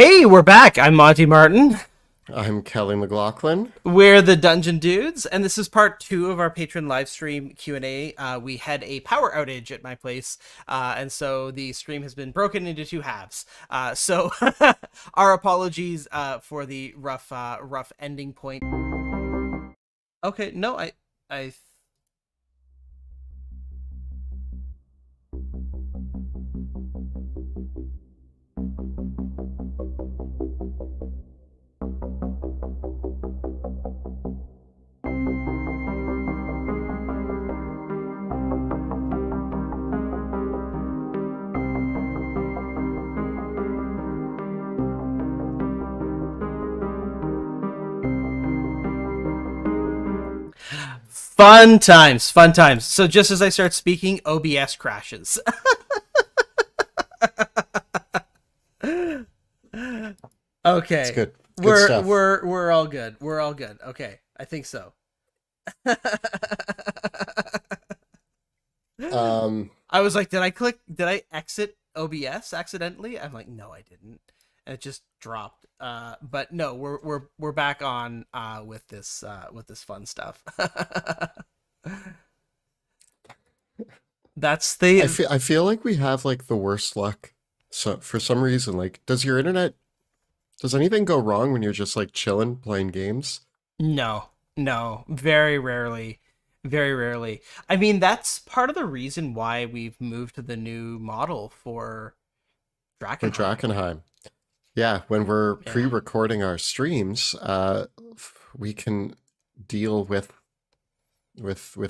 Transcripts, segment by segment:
Hey, we're back. I'm Monty Martin. I'm Kelly McLaughlin. We're the Dungeon Dudes, and this is part two of our patron live stream Q&A. We had a power outage at my place, and so the stream has been broken into two halves. So our apologies for the rough ending point. Okay, no, I Fun times, fun times. So just as I start speaking, OBS crashes. It's Okay. good. Good We're stuff. we're we're all good. We're all good. Okay. I think so. Um, I was like, did I exit OBS accidentally? I'm like, no, I didn't. And it just dropped. But no, we're back on with this fun stuff. That's the I feel like we have like the worst luck. So for some reason, like, does anything go wrong when you're just like chilling playing games? No, no, very rarely. Very rarely. I mean, that's part of the reason why we've moved to the new model for For Drakenheim. Drakenheim. Yeah, when we're Yeah. pre-recording our streams, we can deal with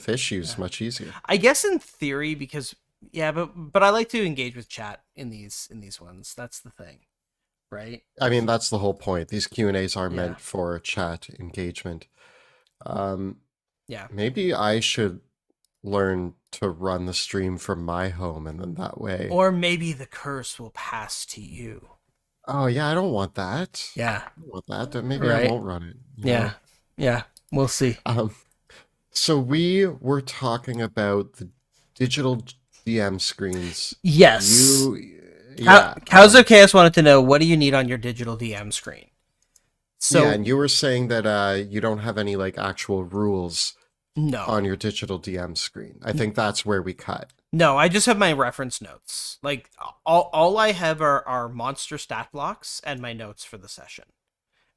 issues Yeah. much easier. I guess in theory, because yeah, but I like to engage with chat in these ones. That's the thing, right? I mean, that's the whole point. These Q&As are Yeah. meant for chat engagement. Um, Yeah. Maybe I should learn to run the stream from my home and then that way. Or maybe the curse will pass to you. Oh yeah, I don't want that. Yeah. I don't want that. Then maybe I Right. won't run it, you Yeah. know. Yeah. We'll see. Um, so we were talking about the digital DM screens. Yes. You, yeah, Cows of Chaos wanted to know, what do you need on your digital DM screen? yeah, So and you were saying that you don't have any like actual rules no. on your digital DM screen. I think that's where we cut. No, I just have my reference notes. Like all I have are monster stat blocks and my notes for the session.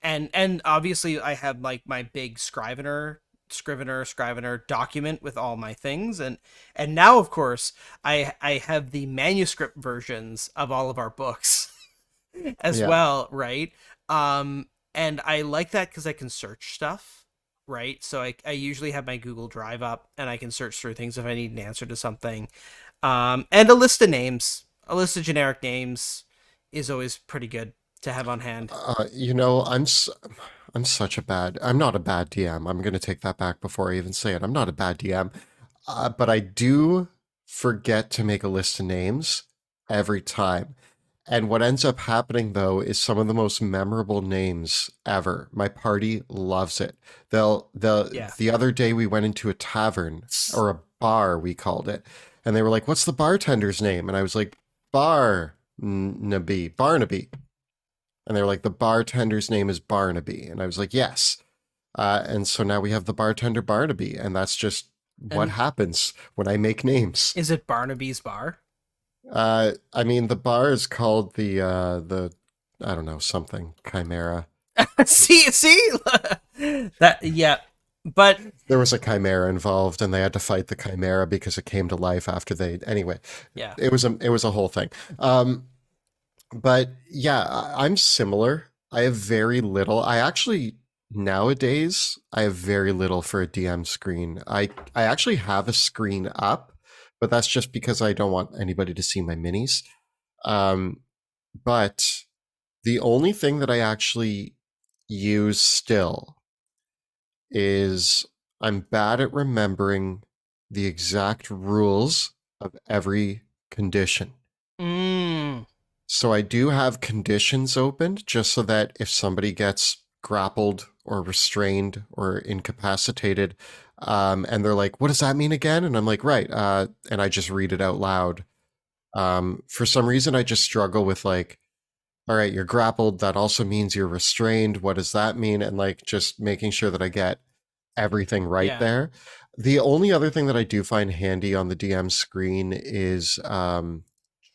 And obviously I have like my big Scrivener document with all my things, and now of course I have the manuscript versions of all of our books as Yeah, well, right? Um and I like that because I can search stuff, right? So I usually have my Google Drive up and I can search through things if I need an answer to something. And a list of names, a list of generic names is always pretty good to have on hand. you know, I'm such a bad. I'm not a bad DM. I'm gonna take that back before I even say it. I'm not a bad DM. But I do forget to make a list of names every time. And what ends up happening though is some of the most memorable names ever. My party loves it. Yeah. The other day we went into a tavern or a bar, we called it, and they were like, "What's the bartender's name?" And I was like, Barnaby. And they were like, "The bartender's name is Barnaby." And I was like, "Yes." And so now we have the bartender Barnaby, and that's just what And happens when I make names. is it Barnaby's Bar? I mean, the bar is called the I don't know, something Chimera. See that, yeah, but There was a chimera involved, and they had to fight the chimera because it came to life after they. Anyway, yeah. it was a whole thing. But yeah, I'm similar. I have very little. I actually nowadays I have very little for a DM screen. I actually have a screen up, but that's just because I don't want anybody to see my minis. Um, but the only thing that I actually use still is I'm bad at remembering the exact rules of every condition. Mm, So I do have conditions opened just so that if somebody gets grappled or restrained or incapacitated, and they're like, "What does that mean again?" And I'm like, "Right," and I just read it out loud. For some reason, I just struggle with like all right, you're grappled. That also means you're restrained. What does that mean? And like just making sure that I get everything right Yeah. there. The only other thing that I do find handy on the DM screen is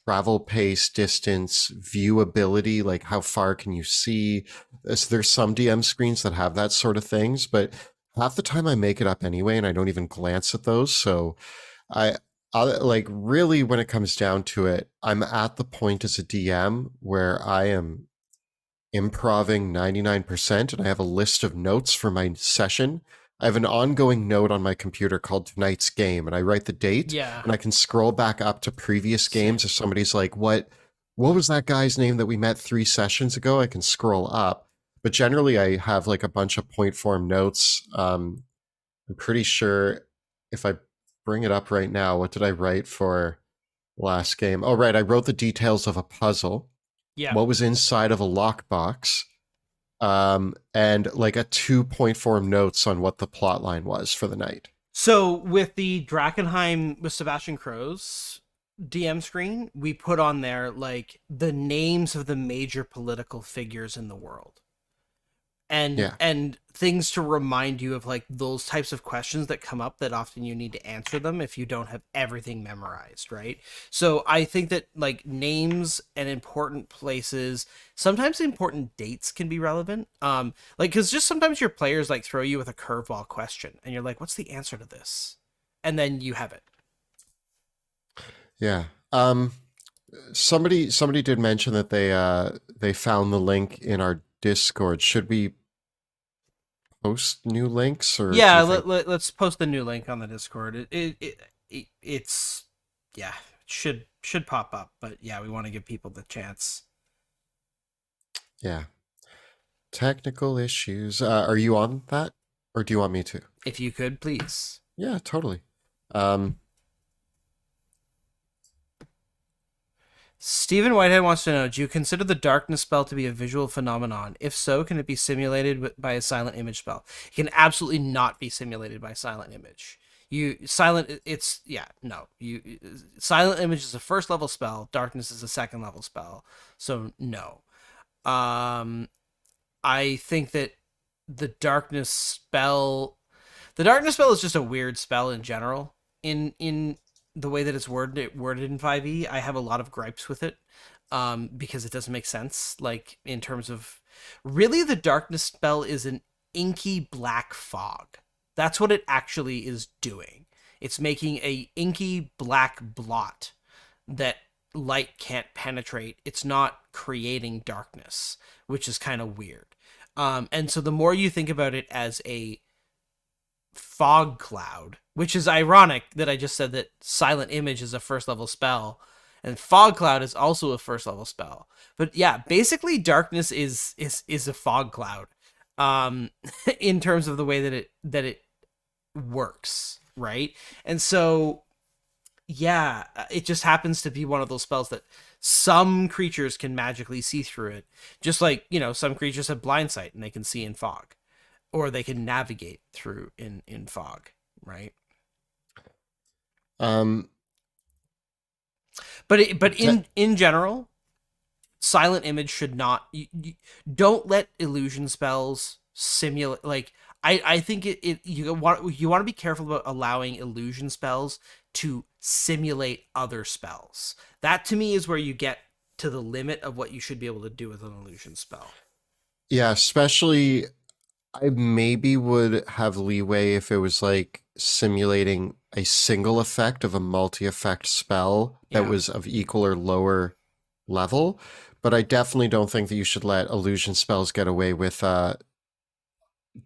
travel pace, distance, viewability, like how far can you see? There's some DM screens that have that sort of things, but half the time I make it up anyway, and I don't even glance at those. So I, I like really when it comes down to it, I'm at the point as a DM where I am improving 99%, and I have a list of notes for my session. I have an ongoing note on my computer called tonight's game, and I write the date, Yeah. and I can scroll back up to previous Same. games. If somebody's like, what was that guy's name that we met 3 sessions ago? I can scroll up. But generally I have like a bunch of point form notes. I'm pretty sure if I bring it up right now, what did I write for last game? Oh, right. I wrote the details of a puzzle, Yeah. what was inside of a lockbox, and like a 2 point form notes on what the plot line was for the night. So with the Drakenheim with Sebastian Crow's DM screen, we put on there like the names of the major political figures in the world. And Yeah. things to remind you of like those types of questions that come up that often you need to answer them if you don't have everything memorized, right? So I think that like names and important places, sometimes important dates can be relevant. Like because just sometimes your players like throw you with a curveball question and you're like, what's the answer to this? And then you have it. Yeah. Somebody did mention that they found the link in our Discord. Should we post new links, or do Yeah, you think? let's post the new link on the Discord. It's yeah, should pop up, but yeah, we want to give people the chance. Yeah. Technical issues. Are you on that, or do you want me to? If you could, please. Yeah, totally. Um, Stephen Whitehead wants to know: do you consider the darkness spell to be a visual phenomenon? If so, can it be simulated by a silent image spell? It can absolutely not be simulated by silent image. You silent. It's yeah. No. You silent image is a first level spell. Darkness is a second level spell. So no. Um, I think that the darkness spell the darkness spell is just a weird spell in general. In the way that it's worded in 5e, I have a lot of gripes with it. Because it doesn't make sense. Like in terms of really the darkness spell is an inky black fog. That's what it actually is doing. It's making a inky black blot that light can't penetrate. It's not creating darkness, which is kind of weird. And so the more you think about it as a fog cloud, which is ironic that I just said that silent image is a first level spell and fog cloud is also a first level spell. But yeah, basically darkness is a fog cloud. Um in terms of the way that it works, right? And so yeah, it just happens to be one of those spells that some creatures can magically see through it. Just like, some creatures have blind sight and they can see in fog or they can navigate through in fog, right? um, But te- in general, silent image should not you don't let illusion spells simulate like I think you want to be careful about allowing illusion spells to simulate other spells. That to me is where you get to the limit of what you should be able to do with an illusion spell. yeah, especially I maybe would have leeway if it was like simulating a single effect of a multi-effect spell that Yeah. was of equal or lower level. But I definitely don't think that you should let illusion spells get away with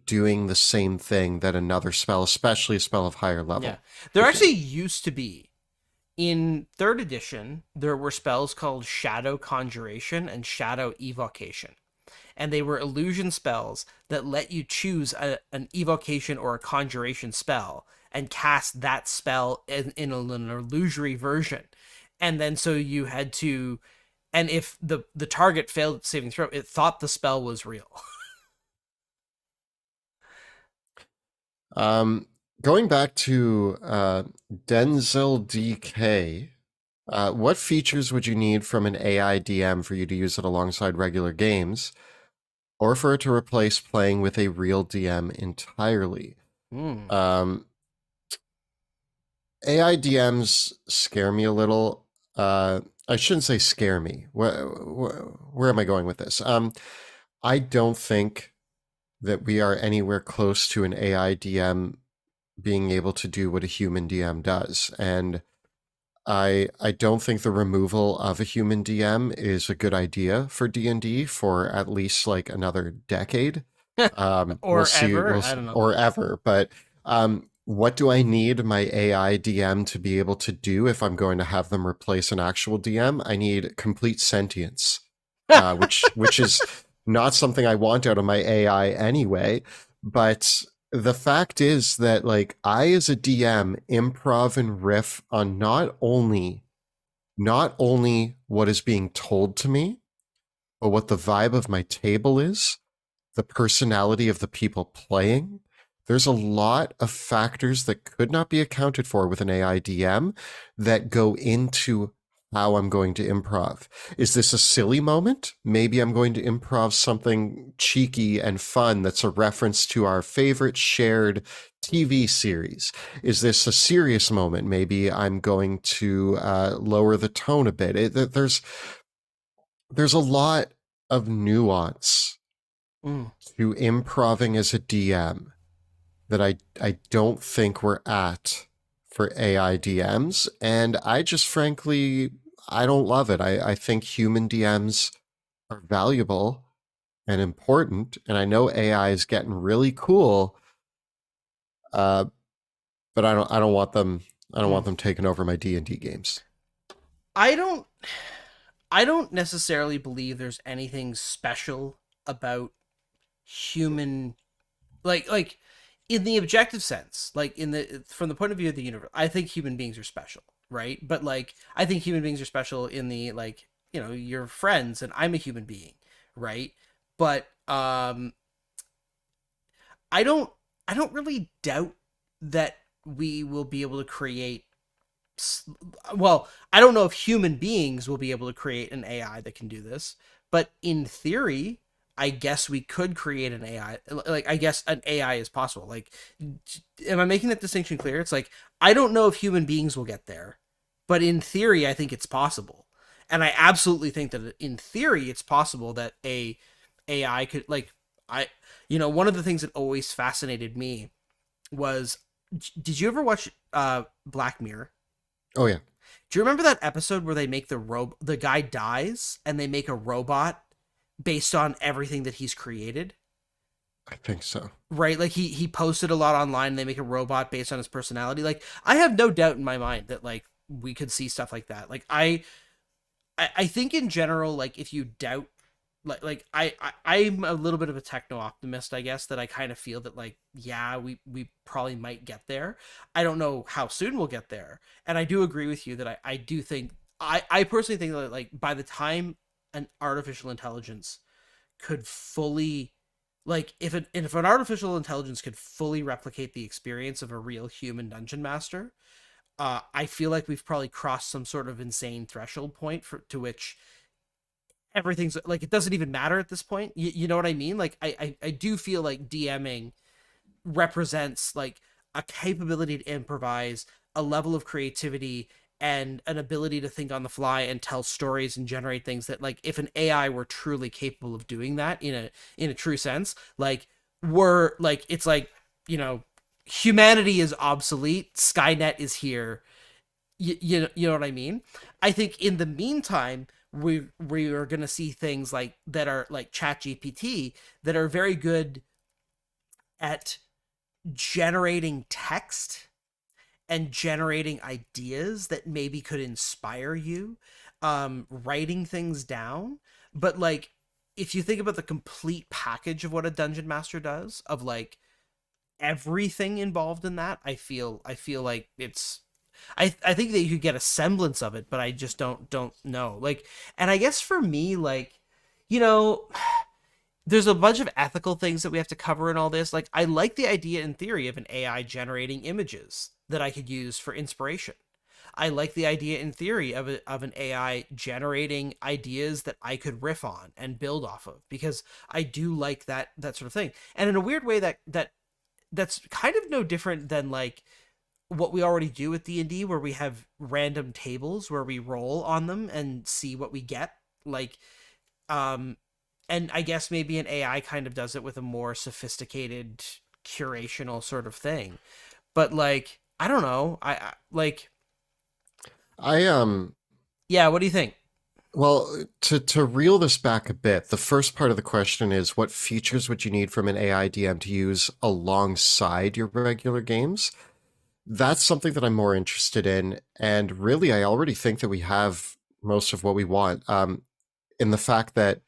doing the same thing that another spell, especially a spell of higher Yeah. level, There could do. actually used to be in third edition there were spells called Shadow Conjuration and Shadow Evocation. And they were illusion spells that let you choose an evocation or a conjuration spell and cast that spell in an illusory version. And then so you had to, and if the target failed saving throw, it thought the spell was real. Um, Going back to Denzel DK. What features would you need from an AI DM for you to use it alongside regular games, or for it to replace playing with a real DM entirely? Hmm. Um, AI DMs scare me a little. I shouldn't say scare me. Where am I going with this? I don't think that we are anywhere close to an AI DM being able to do what a human DM does. And I don't think the removal of a human DM is a good idea for D&D for at least like another decade. We'll Or see, ever, I don't know. or ever. But what do I need my AI DM to be able to do if I'm going to have them replace an actual DM? I need complete sentience, which is not something I want out of my AI anyway. But the fact is that like I as a DM improv and riff on not only what is being told to me, but what the vibe of my table is, the personality of the people playing. There's a lot of factors that could not be accounted for with an AI DM that go into how I'm going to improv. Is this a silly moment? Maybe I'm going to improv something cheeky and fun that's a reference to our favorite shared TV series. Is this a serious moment? Maybe I'm going to lower the tone a bit. There's a lot of nuance Mm. to improving as a DM that I don't think we're at for AI DMs. And I just frankly, I don't love it. I think human DMs are valuable and important. And I know AI is getting really cool, uh, but I don't want them. I don't Mm. want them taking over my D&D games. I don't I don't necessarily believe there's anything special about human, like in the objective sense, like in the from the point of view of the universe. I think human beings are special, right? But like I think human beings are special in the, like, you're friends and I'm a human being, right? But I don't I don't really doubt that we will be able to create, well, I don't know if human beings will be able to create an AI that can do this, but in theory, I guess we could create an AI. Like, I guess an AI is possible. Like, am I making that distinction clear? It's like, I don't know if human beings will get there, but in theory, I think it's possible. And I absolutely think that in theory, it's possible that a AI could, like, I, one of the things that always fascinated me was, did you ever watch Black Mirror? Oh yeah, Do you remember that episode where they make the guy dies and they make a robot based on everything that he's created? I think so. Right? Like he posted a lot online and they make a robot based on his personality. Like I have no doubt in my mind that like we could see stuff like that. Like I think in general, like if you doubt, I'm a little bit of a techno optimist, I guess, that I kind of feel that, like, yeah, we probably might get there. I don't know how soon we'll get there, and I do agree with you that I do think, I personally think that, like, by the time an artificial intelligence could fully, like, if an artificial intelligence could fully replicate the experience of a real human dungeon master, I feel like we've probably crossed some sort of insane threshold point to which everything's like, it doesn't even matter at this point. You know what I mean? Like I do feel like DMing represents like a capability to improvise, a level of creativity, and an ability to think on the fly and tell stories and generate things that, like, if an AI were truly capable of doing that in a true sense, like, we're like, it's like, humanity is obsolete, Skynet is here. You know what I mean? I think in the meantime, we are gonna see things like that are like Chat GPT that are very good at generating text and generating ideas that maybe could inspire you, writing things down. But like, if you think about the complete package of what a dungeon master does, of like everything involved in that, I feel like it's, I think that you could get a semblance of it, but I just don't know. Like, and I guess for me, like, you know, there's a bunch of ethical things that we have to cover in all this. Like, I like the idea in theory of an AI generating images that I could use for inspiration. I like the idea in theory of an AI generating ideas that I could riff on and build off of, because I do like that sort of thing. And in a weird way, that's kind of no different than like what we already do with D&D, where we have random tables where we roll on them and see what we get. Like, um and I guess maybe an AI kind of does it with a more sophisticated curational sort of thing. But like, I don't know. I like, I yeah, what do you think? well, to reel this back a bit, the first part of the question is what features would you need from an AI DM to use alongside your regular games? That's something that I'm more interested in, and really, I already think that we have most of what we want. In the fact that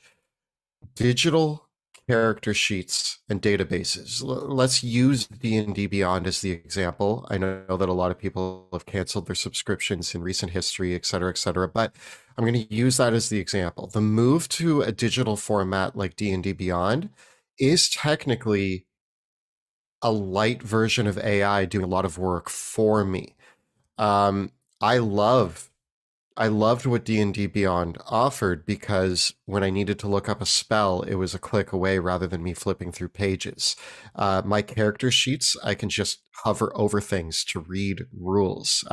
digital character sheets and databases. Let's use D&D Beyond as the example. I know that a lot of people have canceled their subscriptions in recent history, et cetera, but I'm going to use that as the example. The move to a digital format like D&D Beyond is technically a light version of AI doing a lot of work for me. Um, I love I loved what D&D Beyond offered because when I needed to look up a spell, it was a click away rather than me flipping through pages. My character sheets, I can just hover over things to read rules.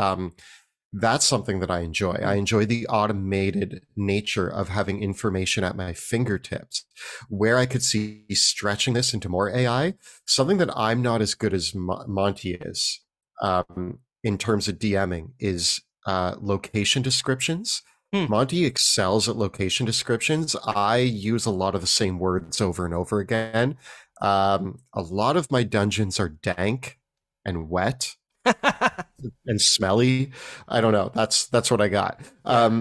That's something that I enjoy. I enjoy the automated nature of having information at my fingertips. Where I could see stretching this into more AI, something that I'm not as good as Monty is in terms of DMing is location descriptions. Hmm. Monty excels at location descriptions. I use a lot of the same words over and over again. A lot of my dungeons are dank and wet and smelly. I don't know. That's what I got. Yeah.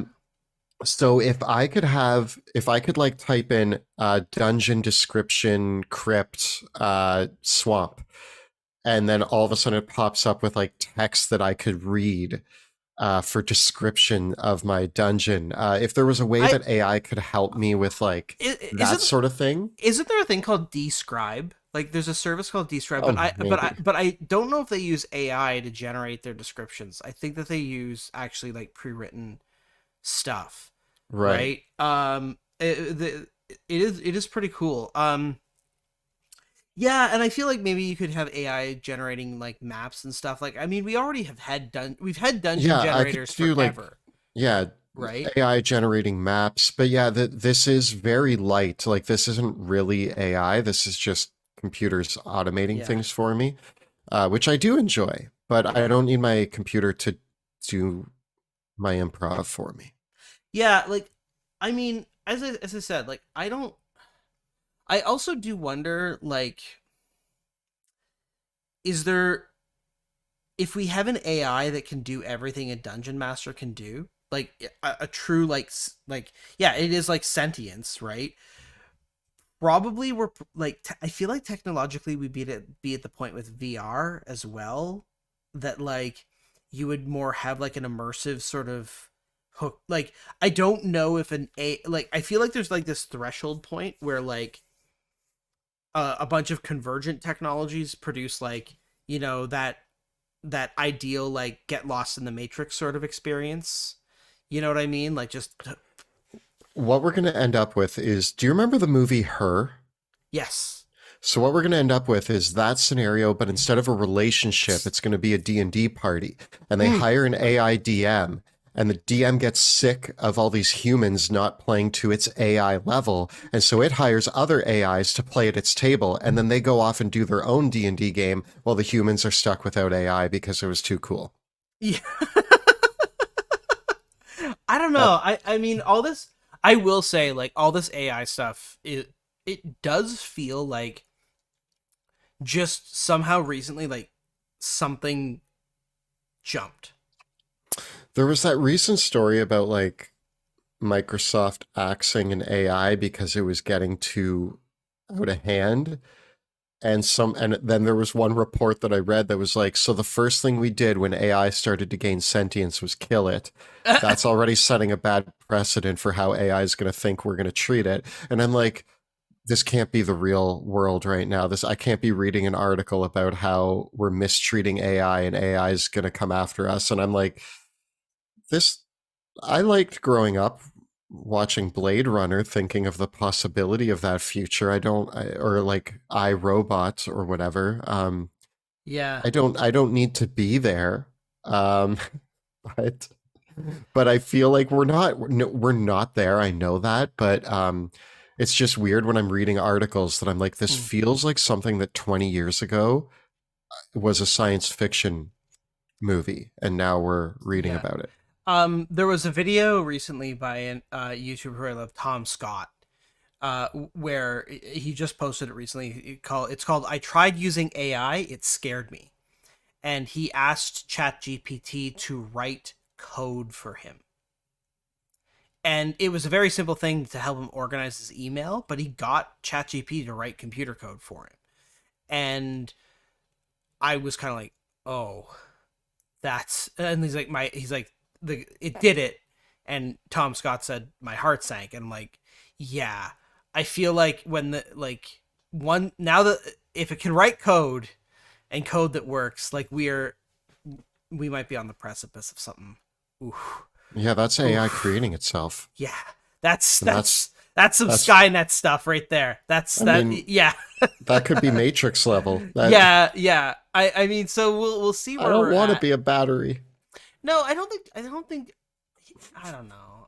So if I could like type in dungeon description crypt swamp, and then all of a sudden it pops up with like text that I could read for description of my dungeon. If there was a way I that AI could help me with like that isn't sort of thing, isn't there a thing called Describe? Like, there's a service called Describe, but oh, maybe. I don't know if they use AI to generate their descriptions. I think that they use actually like pre-written stuff, Right. right? It is pretty cool. Yeah, and I feel like maybe you could have AI generating like maps and stuff. Like, I mean, we've had dungeon Yeah, I could generators do like, forever, yeah, right? AI generating maps, but yeah, this is very light. Like this isn't really AI. This is just computers automating Yeah, things for me, which I do enjoy, but I yeah, don't need my computer to do my improv for me. yeah. Like, I mean, as I said, like, I don't. I also do wonder, like, is there, if we have an AI that can do everything a dungeon master can do, like a true like, yeah, it is like sentience, right? Probably we're like, I feel like technologically we be at the point with VR as well, that like you would more have like an immersive sort of hook. Like, I don't know if like, I feel like there's like this threshold point where like a bunch of convergent technologies produce like, that ideal like get lost in the matrix sort of experience. You know what I mean? Like, just What we're going to end up with is, do you remember the movie Her? yes. So what we're going to end up with is that scenario, but instead of a relationship, it's going to be a D&D party. And they Mm. hire an AI DM, and the DM gets sick of all these humans not playing to its AI level, and so it hires other AIs to play at its table, and then they go off and do their own D&D game while the humans are stuck without AI because it was too cool. Yeah. I don't That know. I mean, all this, I will say, like, all this AI stuff, it does feel like just somehow recently, like, something jumped. there was that recent story about like Microsoft axing an AI because it was getting too out of hand. And then there was one report that I read that was like, so the first thing we did when AI started to gain sentience was kill it. That's already setting a bad precedent for how AI is going to think we're going to treat it. And I'm like, this can't be the real world right now. This I can't be reading an article about how we're mistreating AI and AI is going to come after us. And I'm like, this I liked growing up watching Blade Runner, thinking of the possibility of that future. Or like iRobot or whatever. Yeah. I don't need to be there. Um, but I feel like we're not there. I know that, but it's just weird when I'm reading articles that I'm like, this Hmm. feels like something that 20 years ago was a science fiction movie, and now we're reading Yeah. about it. There was a video recently by an YouTuber who I love, Tom Scott, where he just posted it recently. It's called "I tried using AI, it scared me," and he asked ChatGPT to write code for him. And it was a very simple thing to help him organize his email, but he got ChatGPT to write computer code for him. And I was kind of like, oh, that's, and he's like, it did it. And Tom Scott said, my heart sank. And I'm like, yeah, I feel like when the, like, one, now that if it can write code and code that works, like we might be on the precipice of something. Oof. Yeah, that's AI Oof. creating itself, Yeah. That's, and that's some that's. Skynet stuff right there. I mean, Yeah. that could be Matrix level. That Yeah, yeah. I mean, so we'll see I where don't we're want to at. be a battery. No, I don't think I don't know.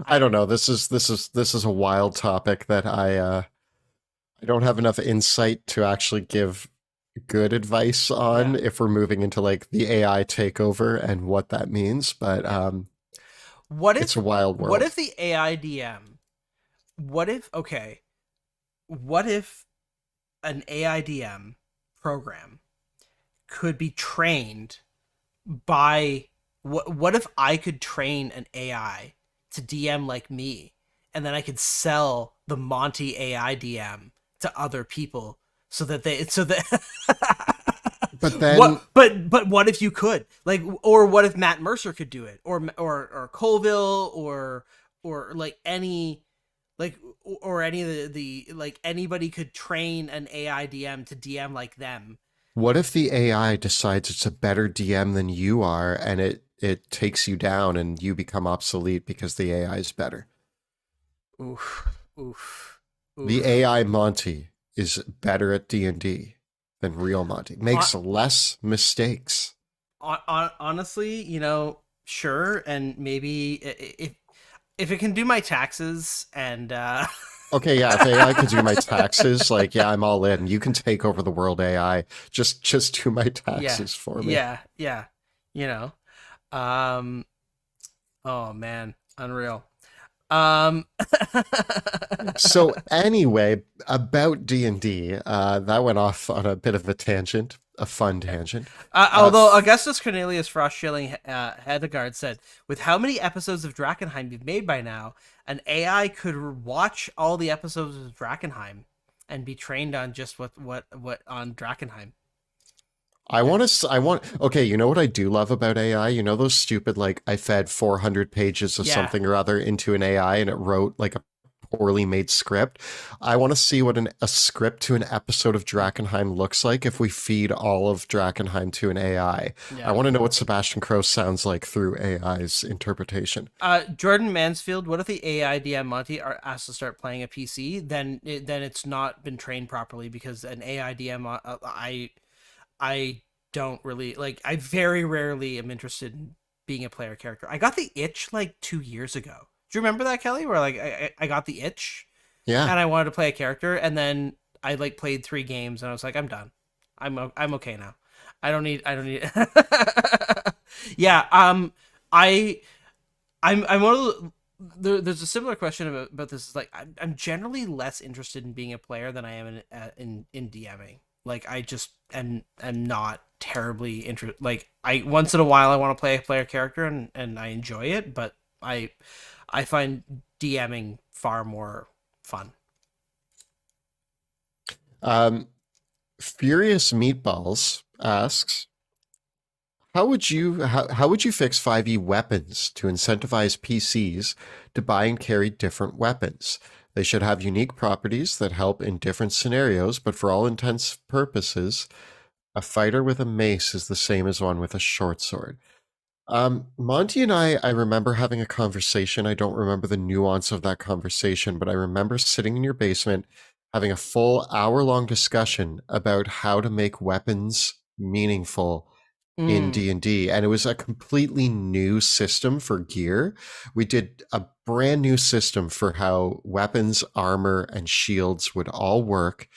I don't know. This is a wild topic that I don't have enough insight to actually give good advice Yeah. on if we're moving into like the AI takeover and what that means, but Yeah. What it's if a wild what world. if the AI DM what if an AI DM program could be trained by what if I could train an AI to DM like me, and then I could sell the Monty AI DM to other people so that they so that But then but what if you could, like, or what if Matt Mercer could do it, or Colville, or like any, like, or any of the like anybody could train an AI DM to DM like them. what if the AI decides it's a better DM than you are and it takes you down and you become obsolete because the AI is better? Oof, oof, The oof. AI Monty is better at D&D than real Monty. On, Makes less mistakes. honestly, sure, and maybe if it can do my taxes and Okay, yeah, if AI could do my taxes, like yeah, I'm all in. You can take over the world AI. Just do my yeah, taxes for me. yeah, yeah, you know, um, oh man, unreal. Um, So anyway, about D&D, that went off on a bit of a tangent, a fun yeah. tangent. Although Augustus Cornelius Frost Schilling Hedegaard said, with how many episodes of Drakenheim you've made by now, an AI could watch all the episodes of Drakenheim and be trained on just what on Drakenheim. Yeah, okay, you know what I do love about AI? You know those stupid, like, I fed 400 pages of yeah. something or other into an AI and it wrote like a poorly made script? I want to see what a script to an episode of Drakenheim looks like if we feed all of Drakenheim to an AI. I Yeah. want to know what Sebastian Crow sounds like through AI's interpretation. Jordan Mansfield, what if the AI DM Monty are asked to start playing a PC? Then it's not been trained properly, because an AI DM, I don't really like. I very rarely am interested in being a player character. I got the itch like 2 years ago. Do you remember that, Kelly? Where like I got the itch Yeah. and I wanted to play a character, and then I like played 3 games and I was like, I'm done. I'm okay now. I don't need. Yeah. I I'm one of there's a similar question about this. Is like I'm generally less interested in being a player than I am in DMing. Like I just am not terribly interested. Like I once in a while I want to play a player character, and I enjoy it, but I find DMing far more fun. Um, Furious Meatballs asks, how would you fix 5e weapons to incentivize PCs to buy and carry different weapons? They should have unique properties that help in different scenarios, but for all intents purposes, a fighter with a mace is the same as one with a short sword. Monty and I remember having a conversation. I don't remember the nuance of that conversation, but I remember sitting in your basement having a full hour-long discussion about how to make weapons meaningful in Mm, D&D, and it was a completely new system for gear. We did a brand new system for how weapons, armor, and shields would all work.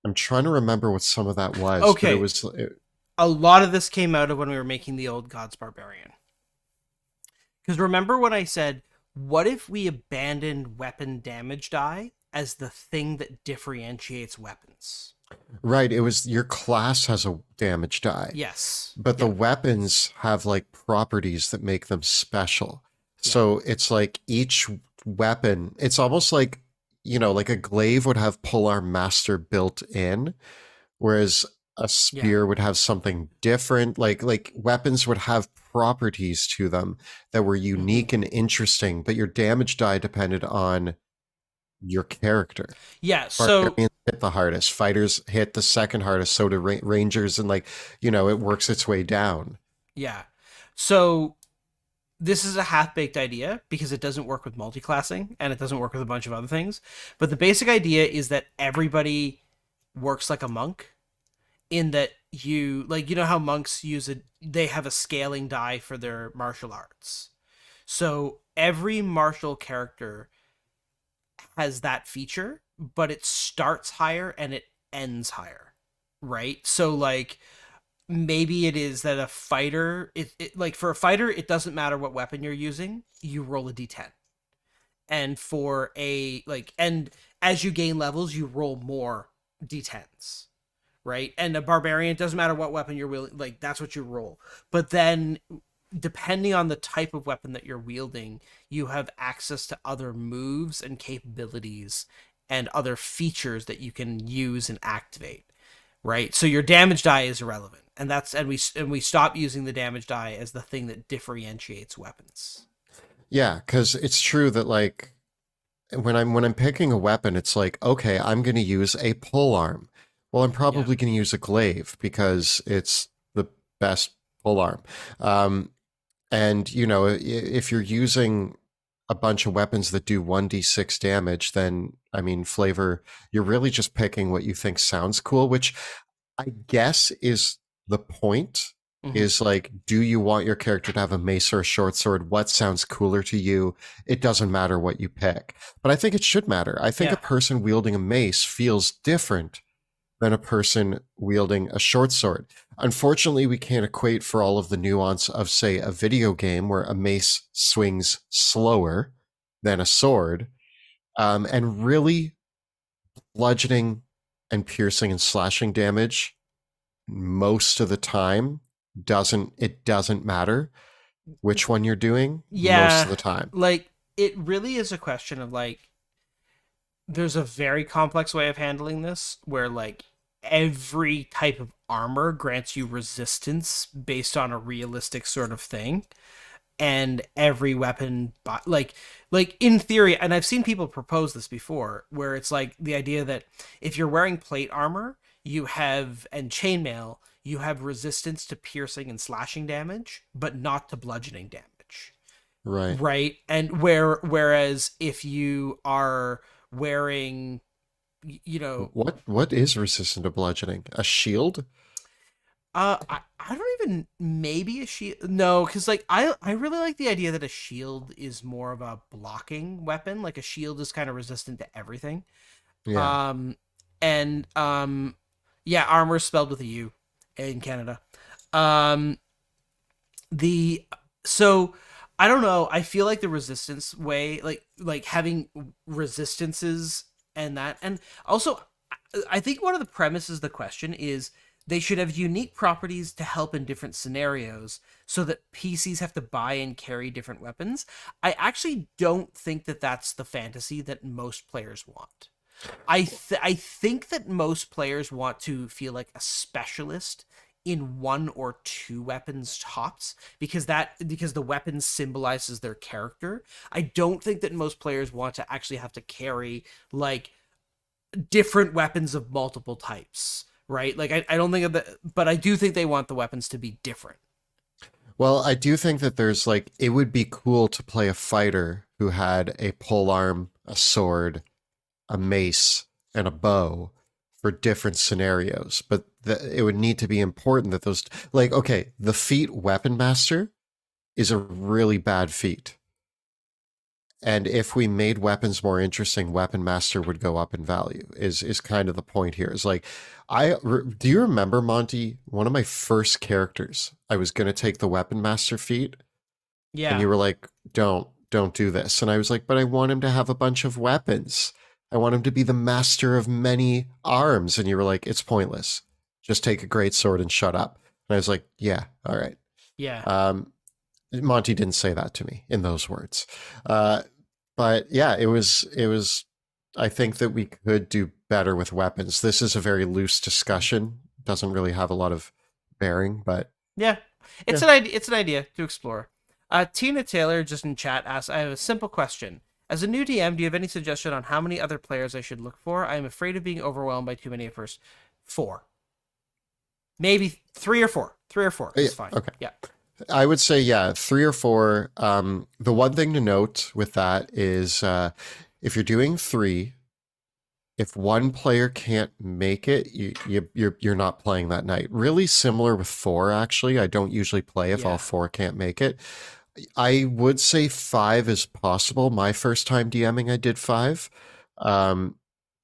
I'm trying to remember what some of that was, but it okay, was a lot of this came out of when we were making the old Gods Barbarian. Because remember when I said, what if we abandoned weapon damage die as the thing that differentiates weapons? right. It was your class has a damage die, Yes. but the Yep. weapons have like properties that make them special. Yep. So it's like each weapon, it's almost like, like a glaive would have polearm master built in, whereas a Yeah. spear would have something different. Like weapons would have properties to them that were Hmm. unique and interesting, but your damage die depended on your character. Yeah. So, Barbarians hit the hardest. Fighters hit the second hardest. So do rangers, and it works its way down. yeah. So this is a half-baked idea because it doesn't work with multi-classing and it doesn't work with a bunch of other things. But the basic idea is that everybody works like a monk in that you know how monks they have a scaling die for their martial arts. So every martial character has that feature, but it starts higher and it ends higher, right? So like maybe it is that a fighter, like for a fighter, it doesn't matter what weapon you're using, you roll a d10. And for a like, and as you gain levels, you roll more d10s, right? And a barbarian, it doesn't matter what weapon you're wielding, like that's what you roll. But then depending on the type of weapon that you're wielding, you have access to other moves and capabilities and other features that you can use and activate, right? So your damage die is irrelevant. And we stop using the damage die as the thing that differentiates weapons. Yeah, because it's true that like when I'm picking a weapon, it's like, okay, I'm going to use a pole arm. Well, I'm Yeah. probably going to use a glaive because it's the best pole arm. Um, and if you're using a bunch of weapons that do 1d6 damage, then I mean, flavor, you're really just picking what you think sounds cool, which I guess is the point. Mm-hmm. Is like, do you want your character to have a mace or a short sword? What sounds cooler to you? It doesn't matter what you pick. But I think it should matter. I think a Yeah. person wielding a mace feels different than a person wielding a short sword. Unfortunately, we can't equate for all of the nuance of, say, a video game where a mace swings slower than a sword. And really, bludgeoning and piercing and slashing damage most of the time doesn't matter which one you're doing most of Yeah. the time. Like it really is a question of like there's a very complex way of handling this where like every type of armor grants you resistance based on a realistic sort of thing, and every weapon like in theory, and I've seen people propose this before where it's like the idea that if you're wearing plate armor, you have and chainmail, you have resistance to piercing and slashing damage but not to bludgeoning damage, Right. right? And whereas if you are wearing, you know, What is resistant to bludgeoning? A shield? I don't even, maybe a shield. No, because like I really like the idea that a shield is more of a blocking weapon. Like a shield is kind of resistant to everything. Yeah. Um, and yeah, armor is spelled with a U in Canada. Um, the so I don't know. I feel like the resistance way, like having resistances and that, and also I think one of the premises of the question is they should have unique properties to help in different scenarios so that PCs have to buy and carry different weapons. I actually don't think that that's the fantasy that most players want. I think that most players want to feel like a specialist in one or two weapons tops because the weapon symbolizes their character. I don't think that most players want to actually have to carry like different weapons of multiple types, right? Like I don't think of the, but I do think they want the weapons to be different. Well, I do think that there's like it would be cool to play a fighter who had a pole arm, a sword, a mace, and a bow for different scenarios. But it would need to be important that those, like, okay, the feat Weapon Master is a really bad feat. And if we made weapons more interesting, Weapon Master would go up in value. Is kind of the point here. Is like, do you remember, Monty? One of my first characters, I was going to take the Weapon Master feat, and Yeah. you were like, don't do this. And I was like, but I want him to have a bunch of weapons. I want him to be the master of many arms. And you were like, it's pointless. Just take a great sword and shut up. And I was like, yeah, all right. Yeah. Monty didn't say that to me in those words. But yeah, it was, I think that we could do better with weapons. This is a very loose discussion. Doesn't really have a lot of bearing, but Yeah. It's yeah. an idea. It's an idea to explore. Tina Taylor just in chat asks, "I have a simple question. As a new DM, do you have any suggestion on how many other players I should look for? I am afraid of being overwhelmed by too many at first. 4, maybe 3 or 4. 3 or 4 Yeah, is fine. okay. Yeah. I would say, yeah, 3 or 4. The one thing to note with that is if you're doing 3, if one player can't make it, you're not playing that night. Really similar with 4, actually. I don't usually play if all Yeah. 4 can't make it. I would say 5 is possible. My first time DMing, I did 5. Um,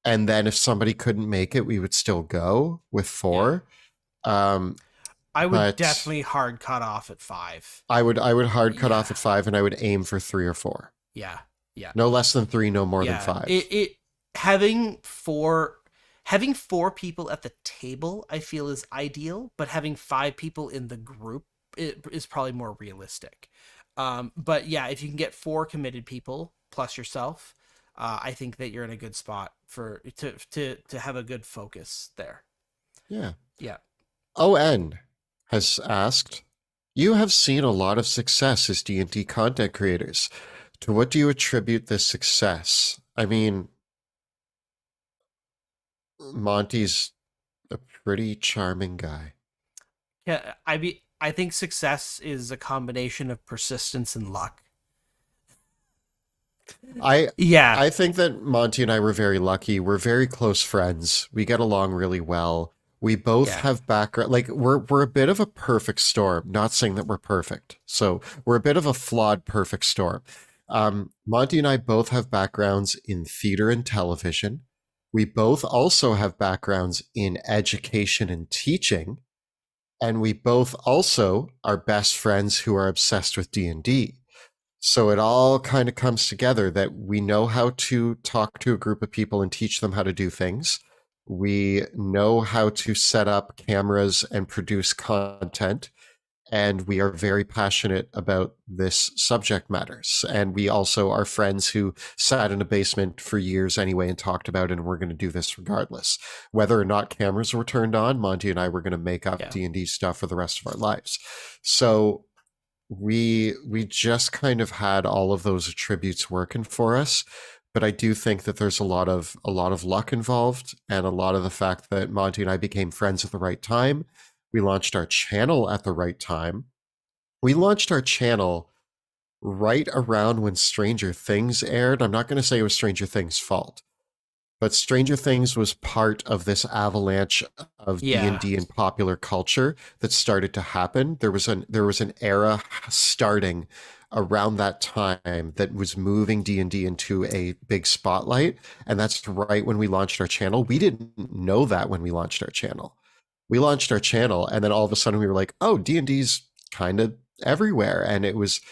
and then if somebody couldn't make it, we would still go with Yeah. 4. Um, I would but definitely hard cut off at 5. I would hard cut Yeah. off at 5, and I would aim for 3 or 4. Yeah. Yeah. No less than 3, no more than Yeah. 5. It having four people at the table, I feel is ideal, but having 5 people in the group is probably more realistic. But yeah, if you can get 4 committed people plus yourself, I think that you're in a good spot for to have a good focus there. Yeah. Yeah. ON has asked, you have seen a lot of success as D&D content creators. To what do you attribute this success? I mean, Monty's a pretty charming guy. Yeah, I think success is a combination of persistence and luck. I Yeah. I think that Monty and I were very lucky. We're very close friends. We get along really well. We both Yeah. have background, like we're a bit of a perfect storm. Not saying that we're perfect. So we're a bit of a flawed perfect storm. Monty and I both have backgrounds in theater and television. We both also have backgrounds in education and teaching, and we both also are best friends who are obsessed with D&D. So it all kind of comes together that we know how to talk to a group of people and teach them how to do things. We know how to set up cameras and produce content. And we are very passionate about this subject matters. And we also are friends who sat in a basement for years anyway and talked about it, and we're going to do this regardless. Whether or not cameras were turned on, Monty and I were going to make up Yeah. D&D stuff for the rest of our lives. So we just kind of had all of those attributes working for us. But I do think that there's a lot of luck involved, and a lot of the fact that Monty and I became friends at the right time. We launched our channel at the right time. We launched our channel right around when Stranger Things aired. I'm not going to say it was Stranger Things' fault, but Stranger Things was part of this avalanche of Yeah. D&D and popular culture that started to happen. There was an era starting around that time that was moving D&D into a big spotlight, and that's right when we launched our channel. We didn't know that when we launched our channel. We launched our channel, and then all of a sudden we were like, "Oh, D&D's kind of everywhere," and it was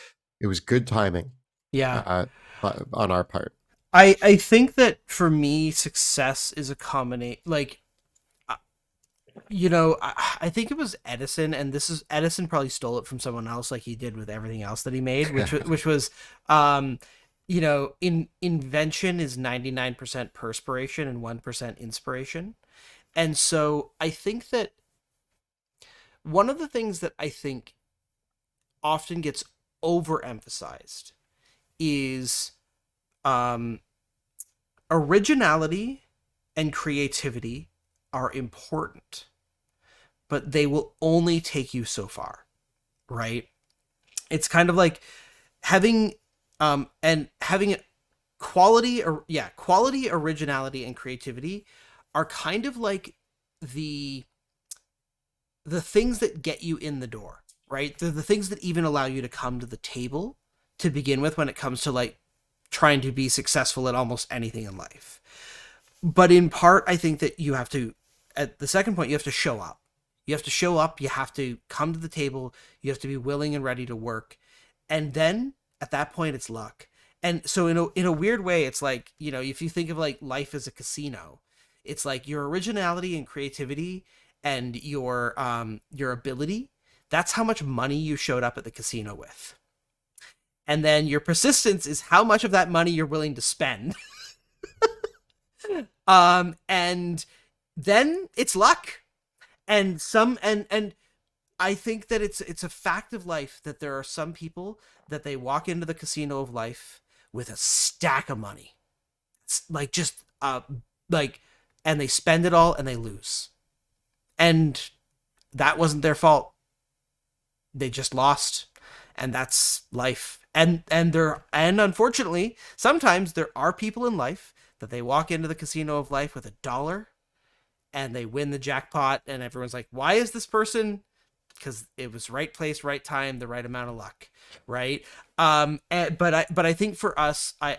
good timing Yeah. uh, on our part. I think that for me, success is a combination. Like, I think it was Edison, and Edison probably stole it from someone else, like he did with everything else that he made, which was, invention is 99% perspiration and 1% inspiration, and so I think that one of the things that I think often gets overemphasized is um, originality and creativity are important, but they will only take you so far, right? It's kind of like having and having quality, or yeah, quality, originality, and creativity are kind of like the the things that get you in the door, right? They're the things that even allow you to come to the table to begin with when it comes to like trying to be successful at almost anything in life. But in part, I think that you have to, at the second point, you have to show up. You have to show up, you have to come to the table, you have to be willing and ready to work. And then at that point, it's luck. And so in a weird way, it's like, you know, if you think of like life as a casino, it's like your originality and creativity and your ability, that's how much money you showed up at the casino with. And then your persistence is how much of that money you're willing to spend. And then it's luck. And I think that it's a fact of life that there are some people that they walk into the casino of life with a stack of money. It's like just like and they spend it all and they lose. And that wasn't their fault. They just lost, and that's life. And unfortunately, sometimes there are people in life that they walk into the casino of life with $1 and they win the jackpot, and everyone's like, why is this person? Because it was right place, right time, the right amount of luck, right? But I think for us, I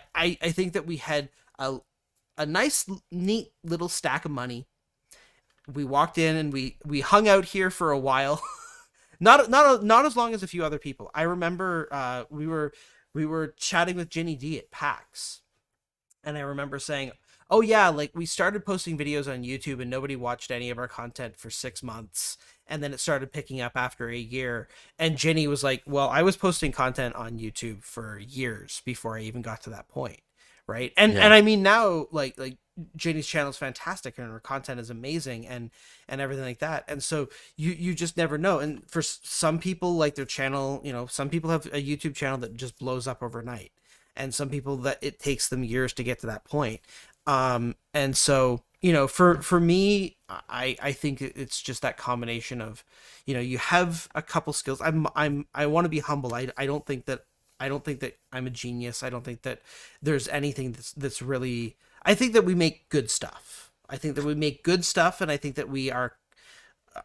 think that we had a nice, neat little stack of money. We walked in and we hung out here for a while. Not as long as a few other people. I remember we were chatting with Ginny D at PAX, and I remember saying, "Oh yeah, like we started posting videos on YouTube and nobody watched any of our content for 6 months, and then it started picking up after a year." And Ginny was like, "Well, I was posting content on YouTube for years before I even got to that point." Right. Yeah. And I mean now like Janie's channel is fantastic and her content is amazing and everything like that. And so you just never know. And for some people, like their channel, you know, some people have a YouTube channel that just blows up overnight, and some people that it takes them years to get to that point. And so, you know, for me, I think it's just that combination of, you know, you have a couple skills. I want to be humble. I don't think that I'm a genius. I don't think that there's anything that's really. I think that we make good stuff. I think that we make good stuff, and I think that we are.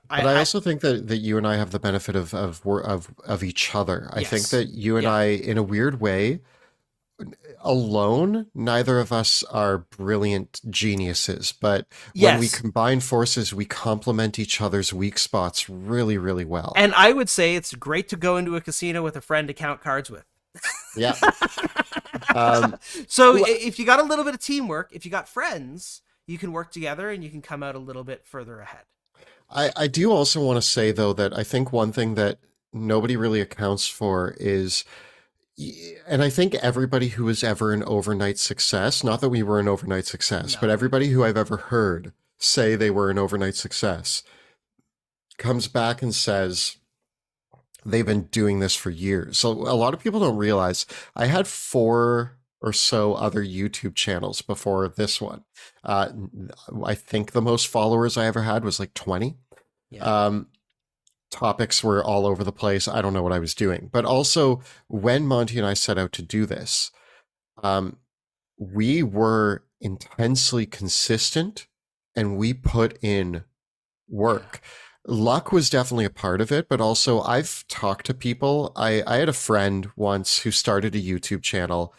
But I also think that you and I have the benefit of each other. I think Yes, that you and yeah, I, in a weird way, alone, neither of us are brilliant geniuses. But when we yes. combine forces, we complement each other's weak spots really, really well. And I would say it's great to go into a casino with a friend to count cards with. Yeah. Um, So well, if you got a little bit of teamwork, if you got friends, you can work together and you can come out a little bit further ahead. I do also want to say, though, that I think one thing that nobody really accounts for is, and I think everybody who was ever an overnight success, not that we were an overnight success, but No. everybody who I've ever heard say they were an overnight success comes back and says they've been doing this for years. So a lot of people don't realize I had four or so other YouTube channels before this one. Uh, I think the most followers I ever had was like 20. Yeah. Um, Topics were all over the place. I don't know what I was doing. But also, when Monty and I set out to do this, um, we were intensely consistent and we put in Yeah. work. Luck was definitely a part of it, but also I've talked to people. I had a friend once who started a YouTube channel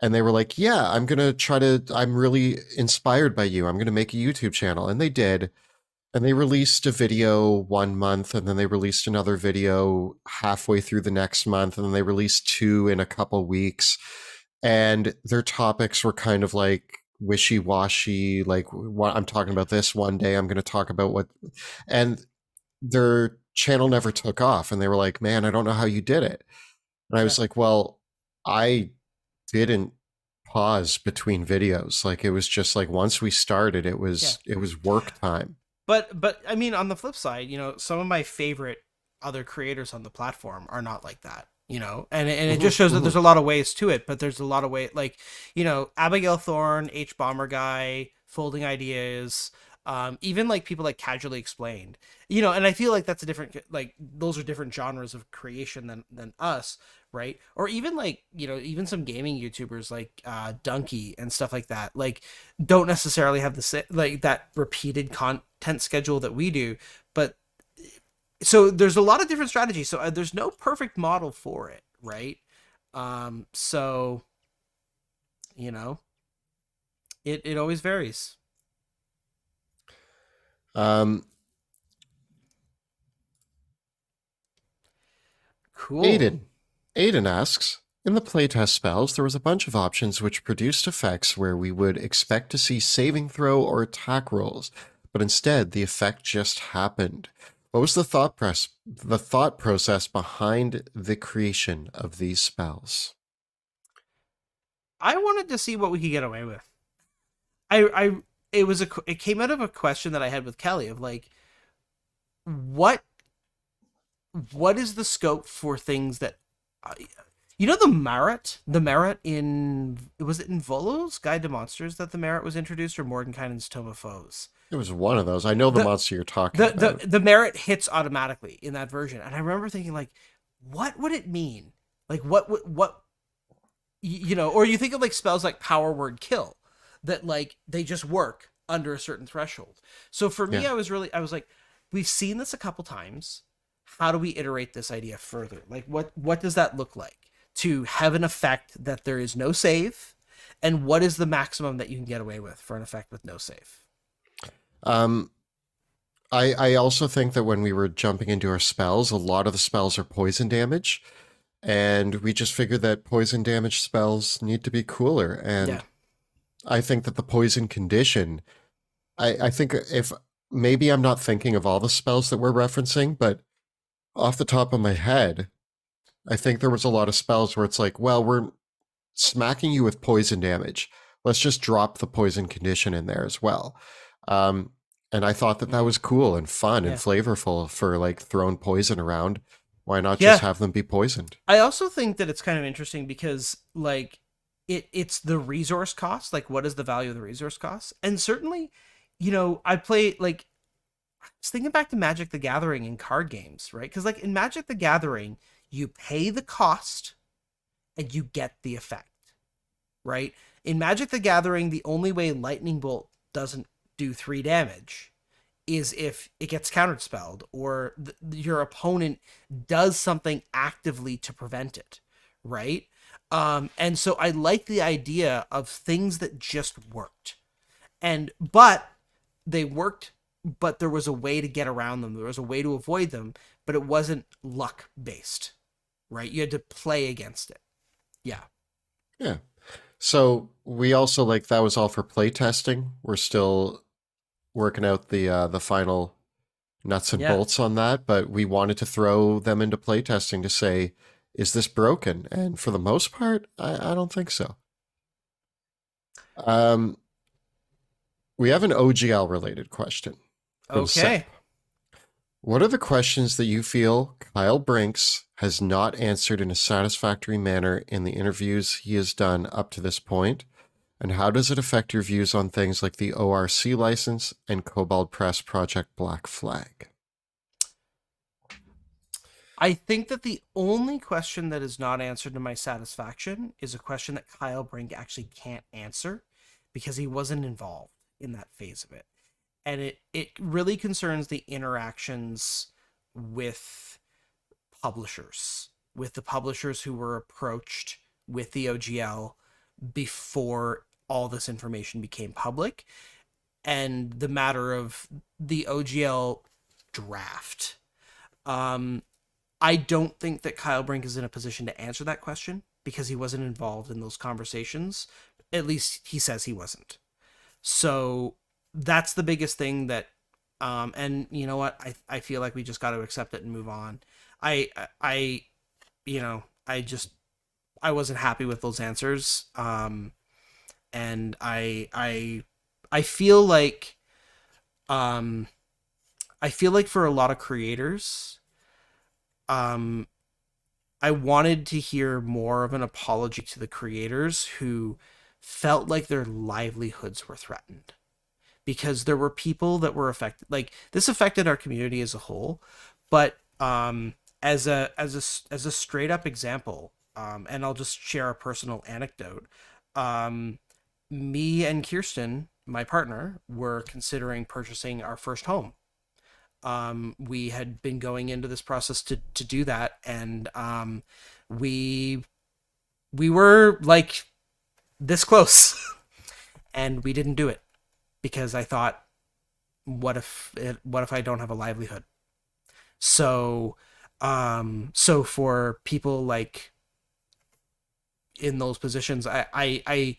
and they were like, yeah, I'm really inspired by you. I'm going to make a YouTube channel. And they did. And they released a video 1 month, and then they released another video halfway through the next month, and then they released two in a couple weeks. And their topics were kind of like wishy-washy, like I'm talking about this one day, I'm going to talk about what, and their channel never took off. And they were like, man, I don't know how you did it. And I Yeah. was like, well, I didn't pause between videos. Like it was just like once we started, Yeah. it was work time. But I mean, on the flip side, you know, some of my favorite other creators on the platform are not like that. You know, and it Mhm, just shows that mhm. there's a lot of ways to it, but there's a lot of way like, you know, Abigail Thorne, H Bomber Guy, Folding Ideas, Even like people like Casually Explained, you know, and I feel like that's a different, like those are different genres of creation than us, right? Or even like, you know, even some gaming YouTubers like Donkey and stuff like that, like don't necessarily have like that repeated content schedule that we do, but so there's a lot of different strategies. So there's no perfect model for it, right? So you know, it always varies. Um, Cool. Aiden. Aiden asks, in the playtest spells, there was a bunch of options which produced effects where we would expect to see saving throw or attack rolls, but instead the effect just happened. What was the thought process behind the creation of these spells? I wanted to see what we could get away with. I it was it came out of a question that I had with Kelly of like what what is the scope for things that you know, the merit in, was it in Volo's Guide to Monsters that the merit was introduced, or Mordenkainen's Tome of Foes? It was one of those. I know the The monster you're talking about. the merit hits automatically in that version, and I remember thinking like, what would it mean? Like what you know, or you think of like spells like Power Word Kill, that like they just work under a certain threshold. So for me, Yeah. I was like, we've seen this a couple times. How do we iterate this idea further? Like what does that look like to have an effect that there is no save, and what is the maximum that you can get away with for an effect with no save? Um, I also think that when we were jumping into our spells, a lot of the spells are poison damage, and we just figured that poison damage spells need to be cooler. Yeah. And I think that the poison condition, I think if maybe I'm not thinking of all the spells that we're referencing, but off the top of my head, I think there was a lot of spells where it's like, well, we're smacking you with poison damage. Let's just drop the poison condition in there as well. Um, and I thought that that Mm, was cool and fun and yeah. flavorful for like throwing poison around. Why not just Yeah. have them be poisoned? I also think that it's kind of interesting because like it's the resource cost, like what is the value of the resource cost? And certainly, you know, I play like, I was thinking back to Magic the Gathering in card games, right? Because like in Magic the Gathering, you pay the cost and you get the effect, right? In Magic the Gathering, the only way Lightning Bolt doesn't do 3 damage is if it gets counterspelled or your opponent does something actively to prevent it, right? And so I like the idea of things that just worked, and but they worked, but there was a way to get around them. There was a way to avoid them, but it wasn't luck based, right? You had to play against it. Yeah. Yeah. So we also like that was all for play testing. We're still working out the final nuts and Yeah. bolts on that, but we wanted to throw them into playtesting to say, is this broken? And for the most part, I don't think so. Um, we have an OGL related question from Okay. Sep. What are the questions that you feel Kyle Brinks has not answered in a satisfactory manner in the interviews he has done up to this point? And how does it affect your views on things like the ORC license and Cobalt Press Project Black Flag? I think that the only question that is not answered to my satisfaction is a question that Kyle Brink actually can't answer because he wasn't involved in that phase of it. And it really concerns the interactions with publishers, with the publishers who were approached with the OGL before all this information became public, and the matter of the OGL draft. Um, I don't think that Kyle Brink is in a position to answer that question because he wasn't involved in those conversations. At least he says he wasn't. So that's the biggest thing that, and you know what? I feel like we just got to accept it and move on. I, you know, I wasn't happy with those answers. And I feel like, um, I feel like for a lot of creators, um, I wanted to hear more of an apology to the creators who felt like their livelihoods were threatened, because there were people that were affected. Like, this affected our community as a whole, but as a straight up example, and I'll just share a personal anecdote. Um, Me and Kirsten, my partner, were considering purchasing our first home. We had been going into this process to do that, and we we were like this close, and we didn't do it because I thought, what if I don't have a livelihood? So, so for people like in those positions, I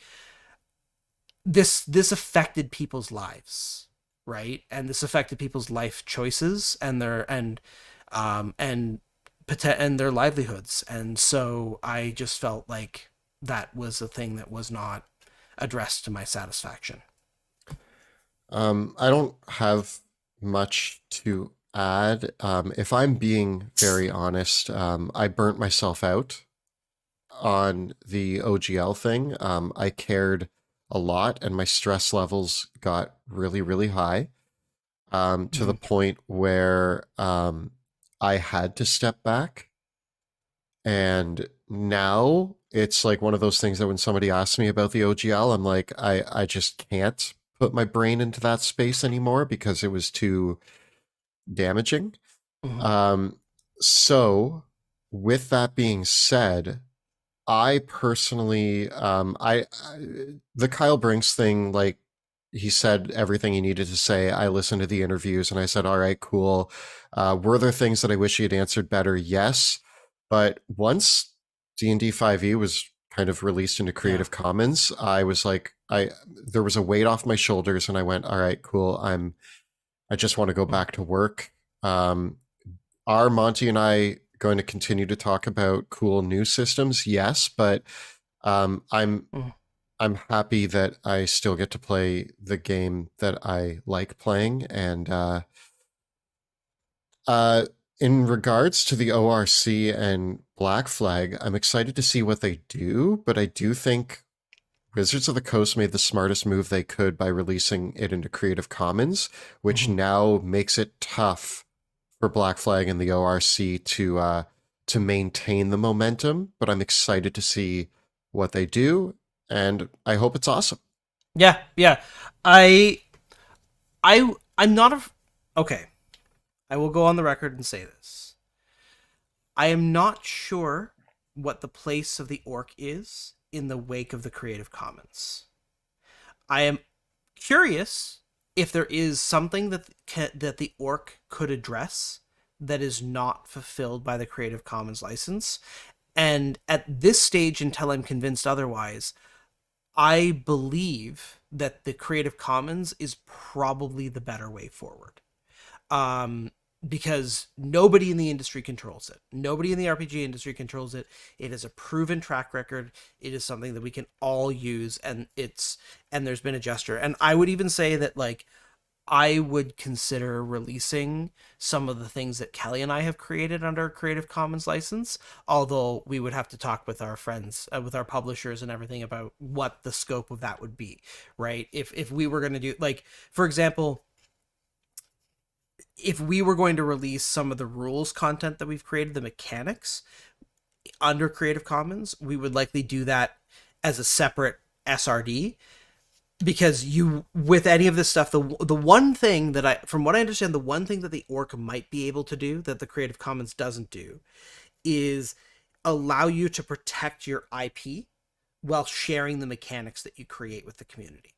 this affected people's lives, right? And this affected people's life choices and and their livelihoods. And so I just felt like that was a thing that was not addressed to my satisfaction. I don't have much to add. If I'm being very honest, I burnt myself out on the OGL thing. I cared a lot, and my stress levels got really, really high, to the Mhm. point where I had to step back. And now it's like one of those things that when somebody asks me about the OGL, I'm like, I just can't put my brain into that space anymore because it was too damaging. Mhm. Um, so, with that being said, I personally, the Kyle Brinks thing, like he said everything he needed to say. I listened to the interviews and I said, all right, cool. Were there things that I wish he had answered better? Yes. But once D&D 5e was kind of released into Yeah. Creative Commons, I was like, there was a weight off my shoulders and I went, all right, cool. I just want to go Mm. back to work. Um, are Monty and I going to continue to talk about cool new systems? Yes, but um, I'm Mm. I'm happy that I still get to play the game that I like playing. And uh, in regards to the ORC and Black Flag, I'm excited to see what they do, but I do think Wizards of the Coast made the smartest move they could by releasing it into Creative Commons, which Mhm. now makes it tough for Black Flag and the ORC to maintain the momentum. But I'm excited to see what they do, and I hope it's awesome. Yeah, yeah. I I'm not a okay. I will go on the record and say this. I am not sure what the place of the orc is in the wake of the Creative Commons. I am curious if there is something that the orc could address that is not fulfilled by the Creative Commons license. And at this stage, until I'm convinced otherwise, I believe that the Creative Commons is probably the better way forward. Um, because nobody in the industry controls it. Nobody in the RPG industry controls it. It is a proven track record. It is something that we can all use, and there's been a gesture. And I would even say that, like, I would consider releasing some of the things that Kelly and I have created under a Creative Commons license, although we would have to talk with our friends, with our publishers and everything about what the scope of that would be, right? If we were going to do, like, for example, if we were going to release some of the rules content that we've created, the mechanics under Creative Commons, we would likely do that as a separate SRD, because you, with any of this stuff, the one thing that I, from what I understand, the one thing that the orc might be able to do that the Creative Commons doesn't do is allow you to protect your IP while sharing the mechanics that you create with the community,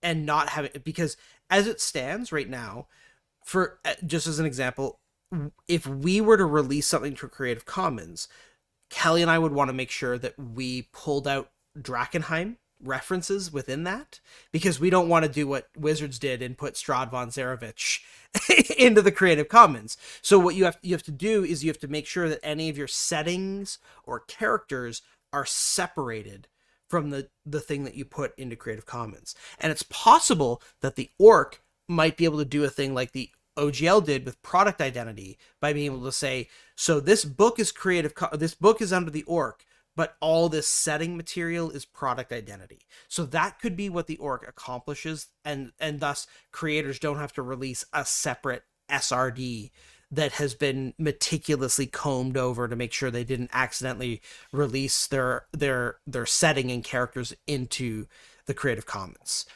and not having, because as it stands right now, for just as an example, if we were to release something to Creative Commons, Kelly and I would want to make sure that we pulled out Drakenheim references within that, because we don't want to do what Wizards did and put Strahd von Zarovich into the Creative Commons. So what you have to do is you have to make sure that any of your settings or characters are separated from the thing that you put into Creative Commons. And it's possible that the orc might be able to do a thing like the OGL did with product identity, by being able to say, so this book is this book is under the orc, but all this setting material is product identity. So that could be what the orc accomplishes, and thus creators don't have to release a separate SRD that has been meticulously combed over to make sure they didn't accidentally release their setting and characters into the Creative Commons.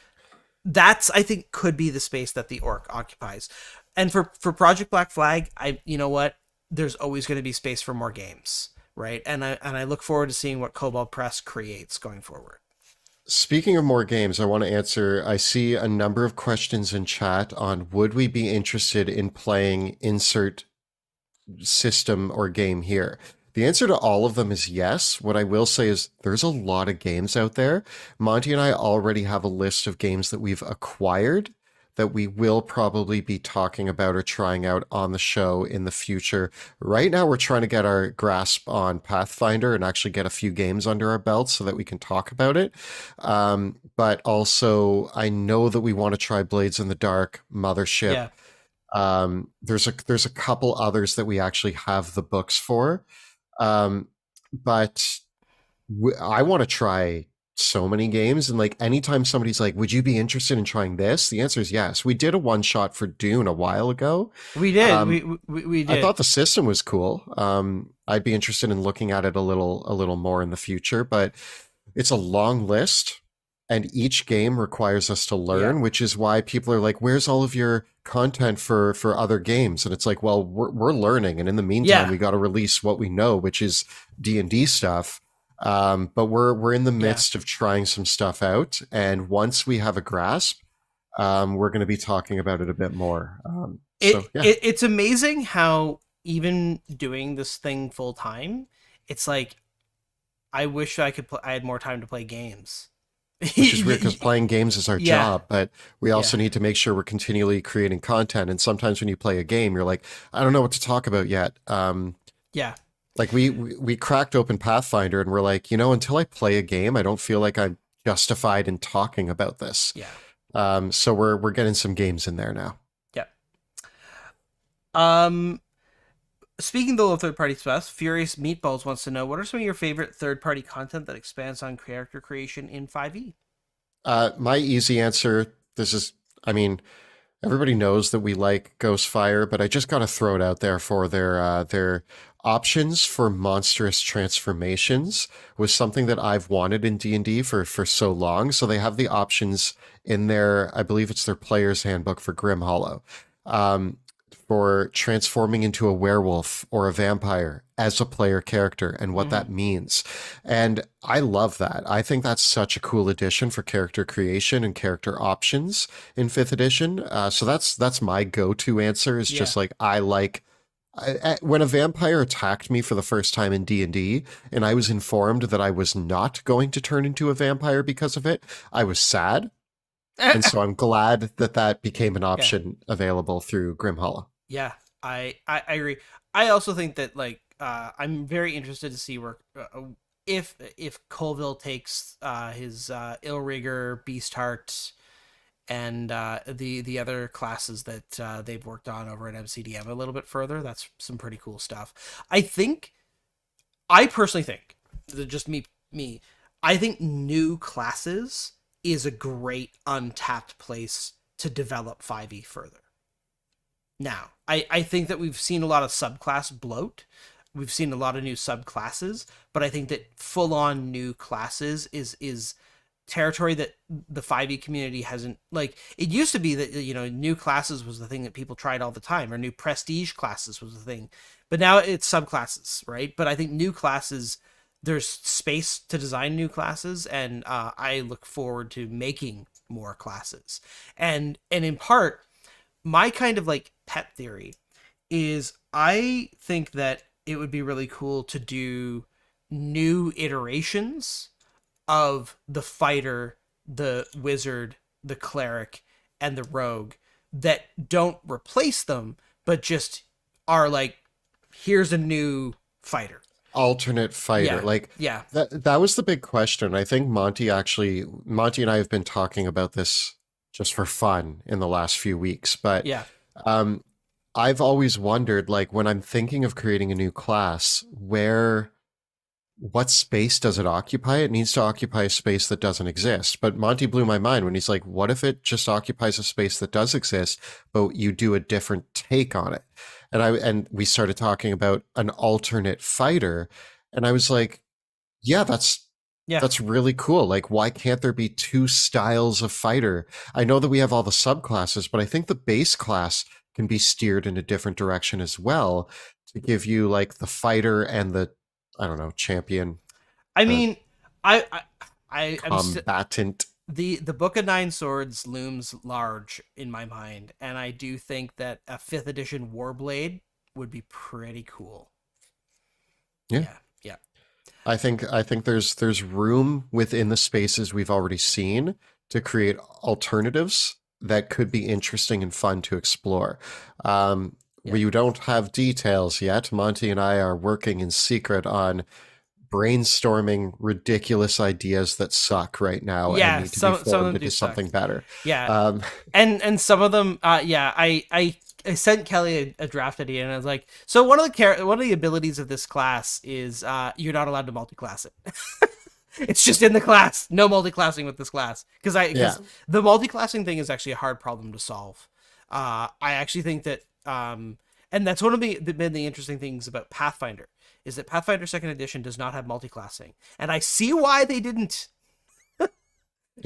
That's, I think, could be the space that the orc occupies. And for Project Black Flag, I you know what, there's always going to be space for more games, right? And I look forward to seeing what Cobalt Press creates going forward. Speaking of more games, I want to answer. I see a number of questions in chat on would we be interested in playing insert system or game here? The answer to all of them is yes. What I will say is there's a lot of games out there. Monty and I already have a list of games that we've acquired that we will probably be talking about or trying out on the show in the future. Right now, we're trying to get our grasp on Pathfinder and actually get a few games under our belts so that we can talk about it. But also, I know that we want to try Blades in the Dark, Mothership. Yeah. There's a couple others that we actually have the books for. But I want to try so many games, and like anytime somebody's like, would you be interested in trying this, the answer is yes. We did a one shot for Dune a while ago. We did. We did. I thought the system was cool. I'd be interested in looking at it a little more in the future, but it's a long list and each game requires us to learn, which is why people are like, where's all of your content for other games? And it's like, well, we're learning, and in the meantime we got to release what we know, which is D&D stuff. But we're in the midst of trying some stuff out, and once we have a grasp, we're going to be talking about it a bit more. It's amazing how even doing this thing full time, it's like I wish I had more time to play games. Which is weird because playing games is our job, but we also need to make sure we're continually creating content. And sometimes when you play a game, you're like, I don't know what to talk about yet. Like we cracked open Pathfinder and we're like, until I play a game, I don't feel like I'm justified in talking about this. So we're getting some games in there now. Speaking though of third-party stuff, Furious Meatballs wants to know, what are some of your favorite third-party content that expands on character creation in 5e? My easy answer, everybody knows that we like Ghostfire, but I just got to throw it out there for their options for monstrous transformations was something that I've wanted in D&D for so long. So they have the options in their, I believe it's their player's handbook for Grim Hollow. For transforming into a werewolf or a vampire as a player character and what that means. And I love that. I think that's such a cool addition for character creation and character options in 5th edition. So that's my go-to answer is just like, when a vampire attacked me for the first time in D&D and I was informed that I was not going to turn into a vampire because of it, I was sad. And so I'm glad that became an option available through Grim Hollow. Yeah, I agree. I also think that I'm very interested to see where if Colville takes his Illrigger, Beastheart, and the other classes that they've worked on over at MCDM a little bit further. That's some pretty cool stuff. I personally think, just me, I think new classes is a great untapped place to develop 5e further. Now, I think that we've seen a lot of subclass bloat. We've seen a lot of new subclasses, but I think that full-on new classes is territory that the 5e community hasn't, like, it used to be that, new classes was the thing that people tried all the time, or new prestige classes was the thing, but now it's subclasses, right? But I think new classes, there's space to design new classes, and I look forward to making more classes. And in part, my kind of pet theory is I think that it would be really cool to do new iterations of the fighter, the wizard, the cleric, and the rogue that don't replace them, but just are here's a new fighter. Alternate fighter. That was the big question. I think Monty and I have been talking about this just for fun in the last few weeks, but I've always wondered, when I'm thinking of creating a new class, where what space does it occupy? It needs to occupy a space that doesn't exist. But Monty blew my mind when he's like, what if it just occupies a space that does exist, but you do a different take on it? And we started talking about an alternate fighter, and I was like, yeah, Yeah. that's really cool. Like, why can't there be two styles of fighter? I know that we have all the subclasses, but I think the base class can be steered in a different direction as well to give you like the fighter and the, I don't know, champion, I the mean, I'm still combatant. the Book of Nine Swords looms large in my mind, and I do think that a fifth edition Warblade would be pretty cool. Yeah. Yeah, yeah, I think there's room within the spaces we've already seen to create alternatives that could be interesting and fun to explore. yeah. We don't have details yet. Monty and I are working in secret on brainstorming ridiculous ideas that suck right now and Yeah, need to be some of formed them do into suck. something better. Yeah, Um, and some of them, yeah, I sent Kelly a draft idea, and I was like, so one of the abilities of this class is you're not allowed to multi-class it. It's just in the class, no multi-classing with this class, yeah, because the multi-classing thing is actually a hard problem to solve. I actually think that and that's one of been the interesting things about Pathfinder is that Pathfinder Second Edition does not have multi-classing, and I see why they didn't. yeah.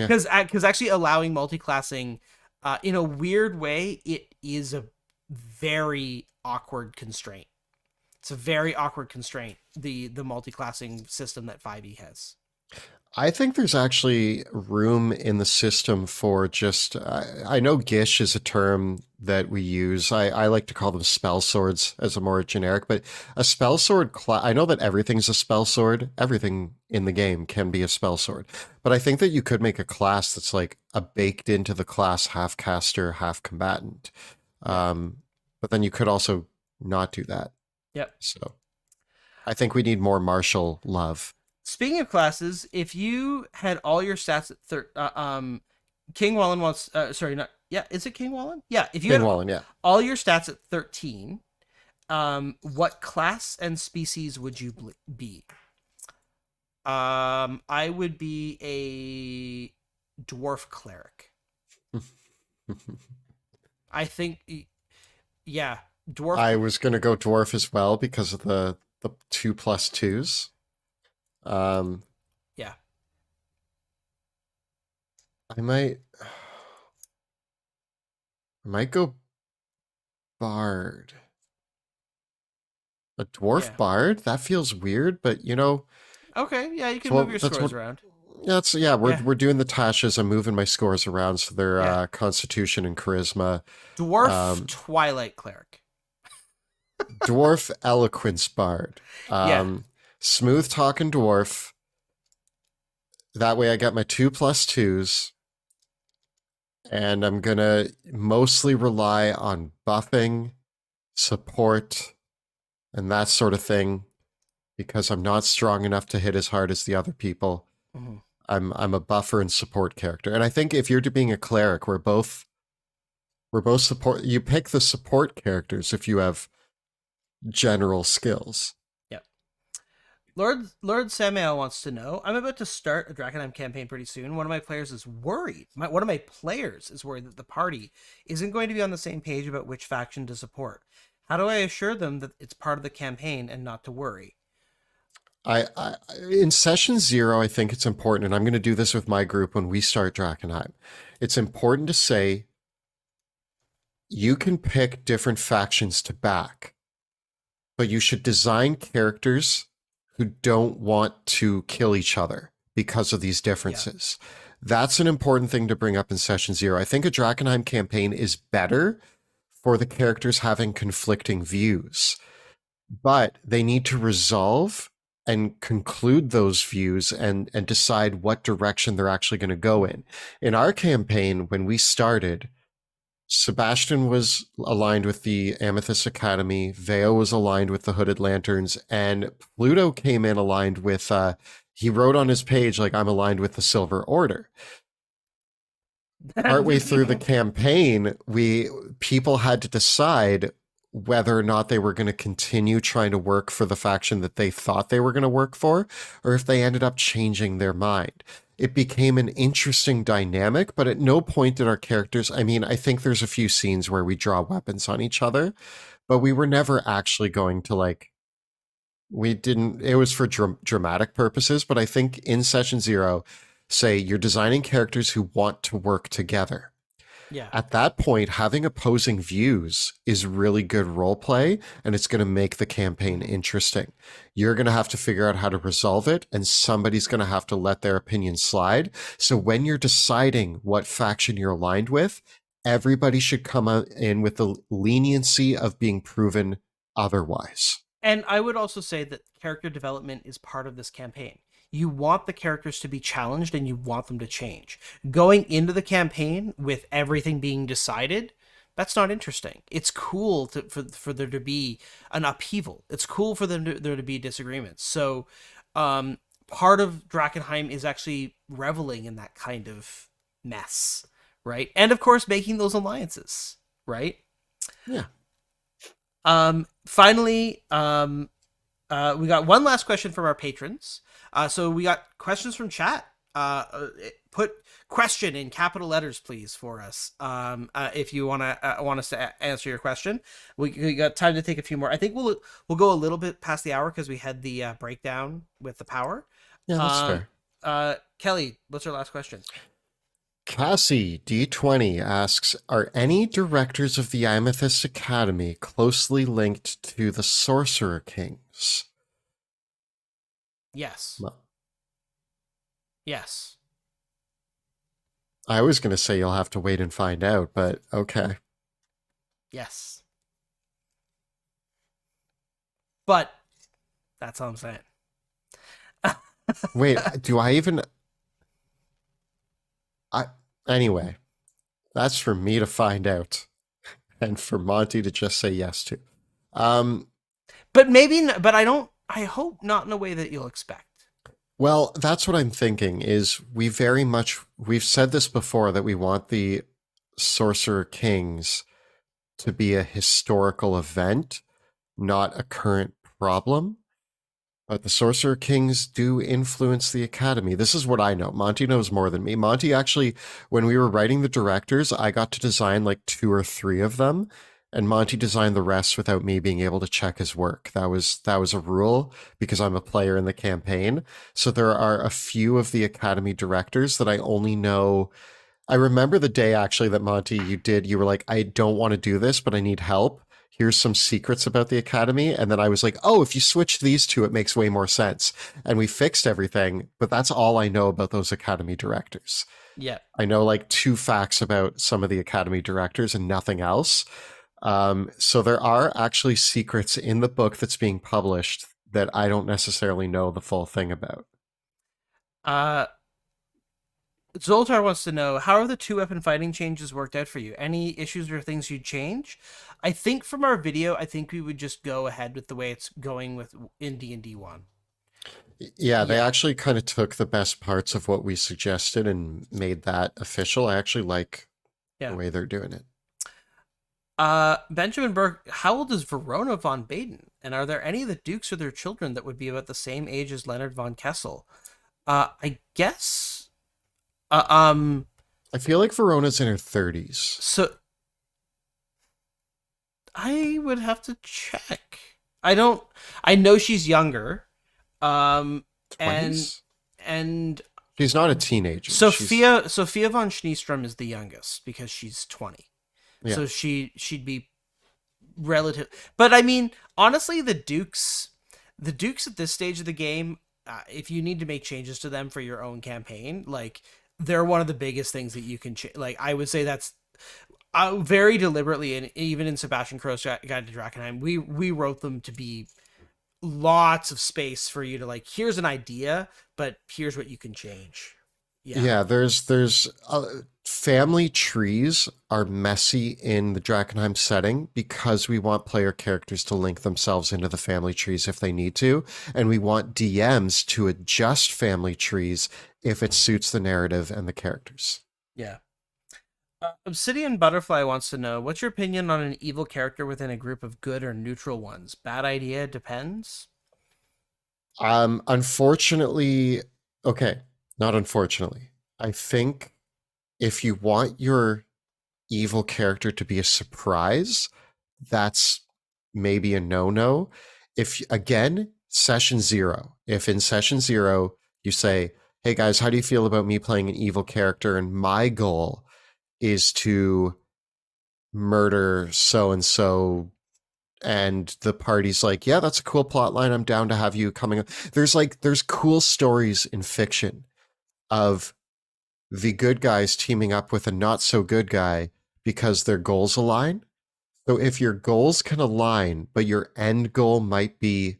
Because actually allowing multi-classing in a weird way, it is a very awkward constraint. It's a very awkward constraint, the multi-classing system that 5e has. I think there's actually room in the system for just. I know Gish is a term that we use. I like to call them spell swords as a more generic, but a spell sword class. I know that everything's a spell sword. Everything in the game can be a spell sword, but I think that you could make a class that's like a baked into the class half caster, half combatant. Yeah. But then you could also not do that. Yep. So I think we need more martial love. Speaking of classes, if you had all your stats at King Wallen wants sorry, not yeah, is it King Wallen? Yeah, if you King had Wallen, yeah. all your stats at 13, what class and species would you be? I would be a dwarf cleric. I think, yeah, dwarf. I was gonna go dwarf as well because of the 2+2s. Um, Yeah, I might go bard. A dwarf yeah. bard? That feels weird, but you know, Okay, yeah, you can move well, your that's scores what. around. Yeah, Yeah, we're doing the tashes. I'm moving my scores around so they're yeah. constitution and charisma. Dwarf Um, Twilight cleric. dwarf eloquence bard. Yeah, Smooth talking dwarf. That way I got my 2+2s, and I'm gonna mostly rely on buffing, support, and that sort of thing because I'm not strong enough to hit as hard as the other people. mhm. I'm a buffer and support character. And I think if you're being a cleric, we're both support. You pick the support characters if you have general skills. Yeah. Lord Samuel wants to know. I'm about to start a Drakenheim campaign pretty soon. One of my players is worried. One of my players is worried that the party isn't going to be on the same page about which faction to support. How do I assure them that it's part of the campaign and not to worry? I in session 0, I think it's important, and I'm going to do this with my group when we start Drakenheim. It's important to say you can pick different factions to back, but you should design characters who don't want to kill each other because of these differences. Yeah. That's an important thing to bring up in session 0. I think a Drakenheim campaign is better for the characters having conflicting views, but they need to resolve and conclude those views and decide what direction they're actually going to go in. In our campaign, when we started, Sebastian was aligned with the Amethyst Academy, Veo was aligned with the Hooded Lanterns, and Pluto came in aligned with, he wrote on his page, like, I'm aligned with the Silver Order. Partway through the campaign, people had to decide whether or not they were going to continue trying to work for the faction that they thought they were going to work for, or if they ended up changing their mind. It became an interesting dynamic, but at no point did our characters, I mean, I think there's a few scenes where we draw weapons on each other, but we were never actually going to like, we didn't, it was for dramatic purposes, but I think in session 0, say you're designing characters who want to work together. Yeah. At that point, having opposing views is really good role play, and it's going to make the campaign interesting. You're going to have to figure out how to resolve it, and somebody's going to have to let their opinion slide. So when you're deciding what faction you're aligned with, everybody should come in with the leniency of being proven otherwise. And I would also say that character development is part of this campaign. You want the characters to be challenged and you want them to change. Going into the campaign with everything being decided, that's not interesting. It's cool for there to be an upheaval. It's cool for there to be disagreements. So part of Drakenheim is actually reveling in that kind of mess, right? And of course, making those alliances, right? Yeah. Finally, we got one last question from our patrons. So we got questions from chat. Put question in capital letters, please, for us. If you want us to answer your question, we got time to take a few more. I think we'll go a little bit past the hour because we had the breakdown with the power. Yeah, that's fair. Kelly, what's our last question? Cassie D20 asks, are any directors of the Amethyst Academy closely linked to the Sorcerer Kings? Yes. Well, yes. I was going to say you'll have to wait and find out, but okay. Yes. But that's all I'm saying. Wait, do I even... Anyway, that's for me to find out and for Monty to just say yes to. But maybe, but I hope not in a way that you'll expect. Well, that's what I'm thinking is we've said this before that we want the Sorcerer Kings to be a historical event, not a current problem. But the Sorcerer Kings do influence the Academy. This is what I know. Monty knows more than me. Monty actually, when we were writing the directors, I got to design like 2 or 3 of them, and Monty designed the rest without me being able to check his work. That was a rule because I'm a player in the campaign. So there are a few of the Academy directors that I only know. I remember the day actually that Monty, you were like, I don't want to do this, but I need help. Here's some secrets about the Academy. And then I was like, oh, if you switch these 2, it makes way more sense. And we fixed everything, but that's all I know about those Academy directors. Yeah. I know like 2 facts about some of the Academy directors and nothing else. So there are actually secrets in the book that's being published that I don't necessarily know the full thing about. Zoltar wants to know, how are the 2-weapon fighting changes worked out for you? Any issues or things you'd change? I think from our video, I think we would just go ahead with the way it's going with in D&D 1. Yeah, they actually kind of took the best parts of what we suggested and made that official. I actually like the way they're doing it. Benjamin Burke, how old is Verona von Baden? And are there any of the dukes or their children that would be about the same age as Leonard von Kessel? I guess... I feel like Verona's in her 30s. So I would have to check. I know she's younger. 20s? And she's not a teenager. Sophia von Schneestrom is the youngest because she's 20. Yeah. So she'd be relative. But I mean, honestly, the Dukes at this stage of the game, if you need to make changes to them for your own campaign, like, they're one of the biggest things that you can like. I would say that's very deliberately, and even in Sebastian Crow's Guide to Drakenheim, we wrote them to be lots of space for you to like, here's an idea, but here's what you can change. Yeah, there's family trees are messy in the Drakenheim setting because we want player characters to link themselves into the family trees if they need to, and we want DMs to adjust family trees if it suits the narrative and the characters. Yeah. Obsidian Butterfly wants to know, what's your opinion on an evil character within a group of good or neutral ones? Bad idea, depends. Unfortunately, okay, not unfortunately. I think if you want your evil character to be a surprise, that's maybe a no-no. If again, session zero, if in session zero you say, hey guys, how do you feel about me playing an evil character? And my goal is to murder so and so, and the party's like, yeah, that's a cool plot line. I'm down to have you coming. There's cool stories in fiction of the good guys teaming up with a not so good guy because their goals align. So if your goals can align, but your end goal might be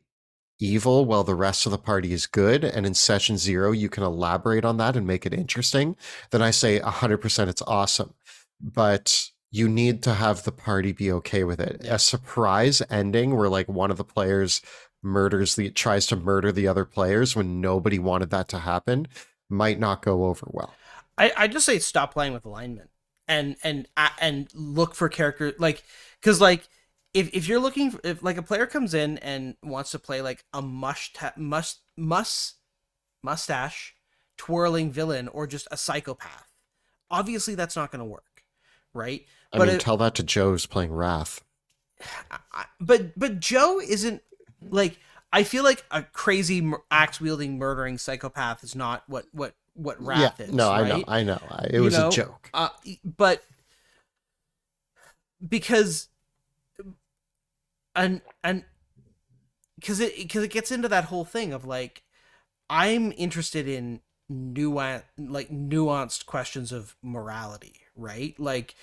evil while the rest of the party is good, and in session zero you can elaborate on that and make it interesting, then I say 100% it's awesome. But you need to have the party be okay with it. Yeah. A surprise ending where like one of the players tries to murder the other players when nobody wanted that to happen might not go over well. I just say stop playing with alignment and look for character like because like if you're looking for, if like a player comes in and wants to play like a mustache twirling villain or just a psychopath, obviously that's not going to work, right? I But mean, tell that to Joe's playing Wrath. but Joe isn't like, I feel like a crazy axe wielding murdering psychopath is not what Yeah, Wrath is, no, right? I know. It You was a know, joke. but because and because it gets into that whole thing of like, I'm interested in nuanced questions of morality, right? Like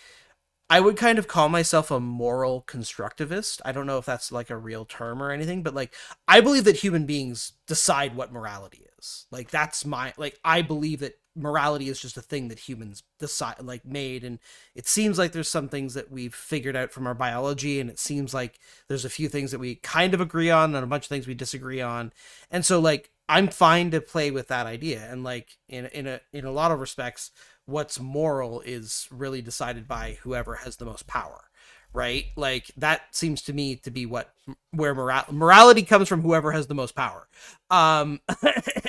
I would kind of call myself a moral constructivist. I don't know if that's like a real term or anything, but like I believe that human beings decide what morality is. Like that's my, like I believe that morality is just a thing that humans decide, like made, and it seems like there's some things that we've figured out from our biology, and it seems like there's a few things that we kind of agree on and a bunch of things we disagree on. And so like I'm fine to play with that idea, and like in a lot of respects what's moral is really decided by whoever has the most power, right? Like that seems to me to be what, where morality comes from, whoever has the most power, um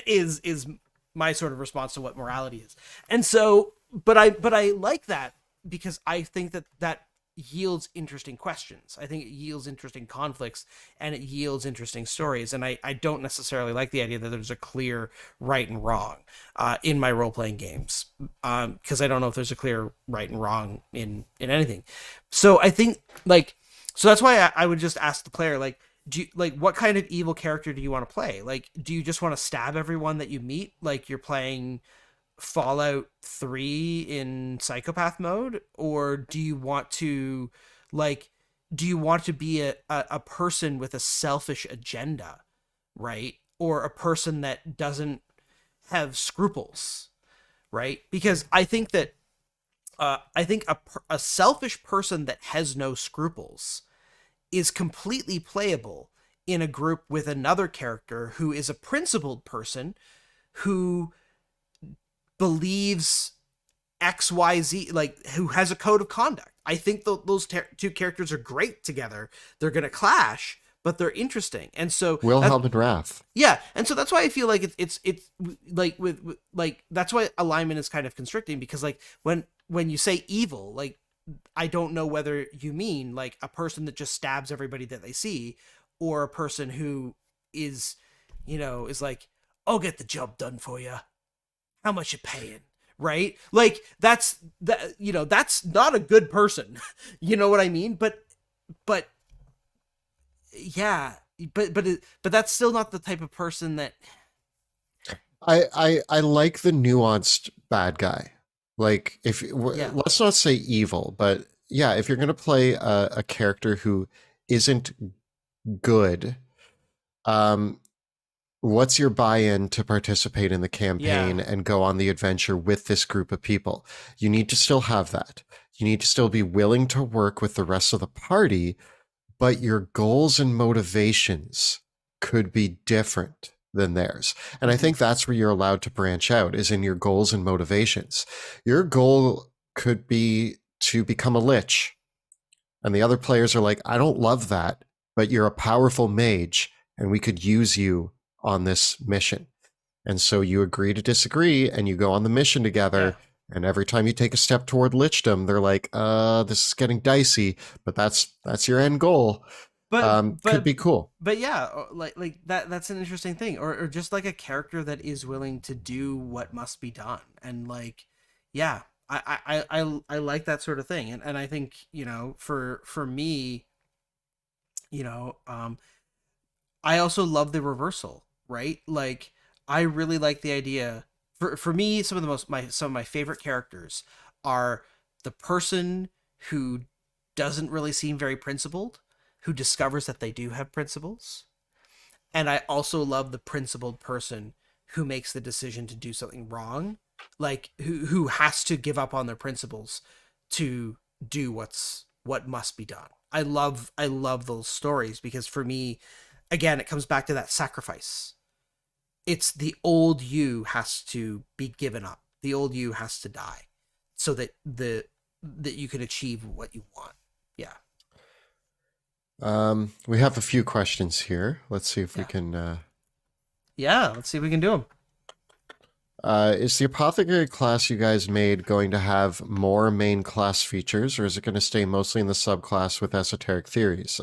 is my sort of response to what morality is. And so but I like that because I think that that yields interesting questions. I think it yields interesting conflicts and it yields interesting stories. And I don't necessarily like the idea that there's a clear right and wrong in my role playing games, because I don't know if there's a clear right and wrong in anything. So I think like, so that's why I would just ask the player like, do you, like, what kind of evil character do you want to play? Like, do you just want to stab everyone that you meet, like you're playing Fallout 3 in psychopath mode, or do you want to like, do you want to be a person with a selfish agenda, right? Or a person that doesn't have scruples, right? Because I think that I think a selfish person that has no scruples is completely playable in a group with another character who is a principled person who believes XYZ, like who has a code of conduct. I think those two characters are great together. They're going to clash, but they're interesting. And so Wilhelm and Wrath. yeah, and so that's why I feel like it's like with like that's why alignment is kind of constricting, because like when you say evil, like I don't know whether you mean like a person that just stabs everybody that they see, or a person who is, is like, I'll get the job done for you. How much you paying? Right? Like that's not a good person. You know what I mean? But yeah, but that's still not the type of person that. I like the nuanced bad guy. Like if Yeah. let's not say evil, but yeah, if you're gonna play a character who isn't good, um, what's your buy-in to participate in the campaign Yeah. and go on the adventure with this group of people? You need to still have that. You need to still be willing to work with the rest of the party, but your goals and motivations could be different than theirs. And I Mm-hmm. think that's where you're allowed to branch out, is in your goals and motivations. Your goal could be to become a lich. And the other players are like, I don't love that, but you're a powerful mage and we could use you on this mission. And so you agree to disagree and you go on the mission Yeah. together. And every time you take a step toward lichdom, they're like, this is getting dicey, but that's your end goal. But Could but be cool. but yeah, like that's an interesting thing, or just like a character that is willing to do what must be done, and like, yeah, I like that sort of thing, and I think, for me, you know, I also love the reversal, right? Like, I really like the idea. For me, some of my favorite characters are the person who doesn't really seem very principled, who discovers that they do have principles. And I also love the principled person who makes the decision to do something wrong, like who has to give up on their principles to do what must be done. I love those stories because for me, again, it comes back to that sacrifice. It's the old you has to be given up. The old you has to die so that that you can achieve what you want. Yeah. We have a few questions here. Let's see if we Yeah. can. Yeah, let's see if we can do them. Is the Apothecary class you guys made going to have more main class features, or is it going to stay mostly in the subclass with esoteric theories?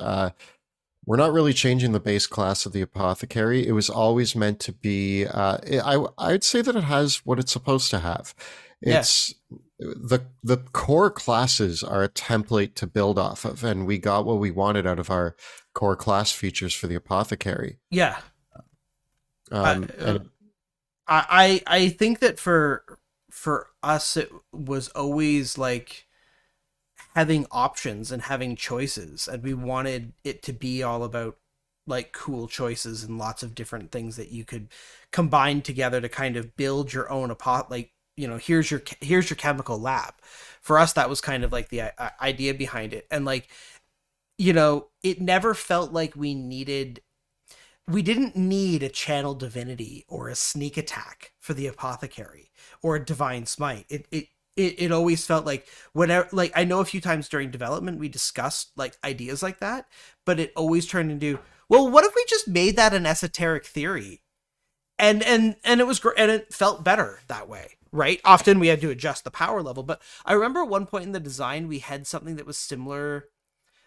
We're not really changing the base class of the Apothecary. It was always meant to be. I'd say that it has what it's supposed to have. Yeah. It's the core classes are a template to build off of, and we got what we wanted out of our core class features for the Apothecary. Yeah. And I think that for us it was always like having options and having choices, and we wanted it to be all about like cool choices and lots of different things that you could combine together to kind of build your own like, here's your chemical lab. For us, that was kind of like the idea behind it. And like, it never felt like we didn't need a channel divinity or a sneak attack for the Apothecary or a divine smite. It always felt like whenever, like, I know a few times during development we discussed like ideas like that, but it always turned into, well, what if we just made that an esoteric theory? And it was great, and it felt better that way, right? Often we had to adjust the power level, but I remember at one point in the design we had something that was similar,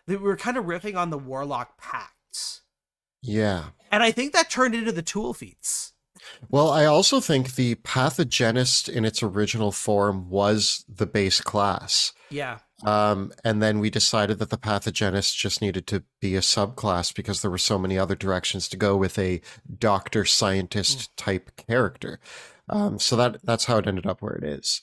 that we were kind of riffing on the Warlock Pacts. yeah. And I think that turned into the tool feats. Well, I also think the Pathogenist in its original form was the base class. Yeah. And then we decided that the Pathogenist just needed to be a subclass because there were so many other directions to go with a doctor scientist type character. So that's how it ended up where it is.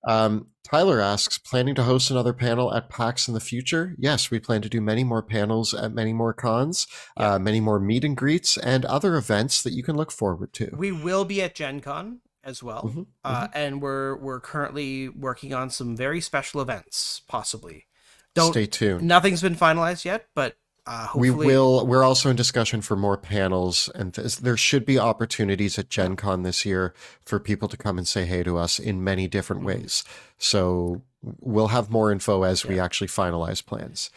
Tyler asks, planning to host another panel at PAX in the future? Yes, we plan to do many more panels at many more cons, many more meet and greets, and other events that you can look forward to. We will be at Gen Con as well. And we're currently working on some very special events, possibly. Stay tuned. Nothing's been finalized yet, but hopefully we're also in discussion for more panels, and there should be opportunities at Gen Con this year for people to come and say hey to us in many different ways. So we'll have more info as we actually finalize plans.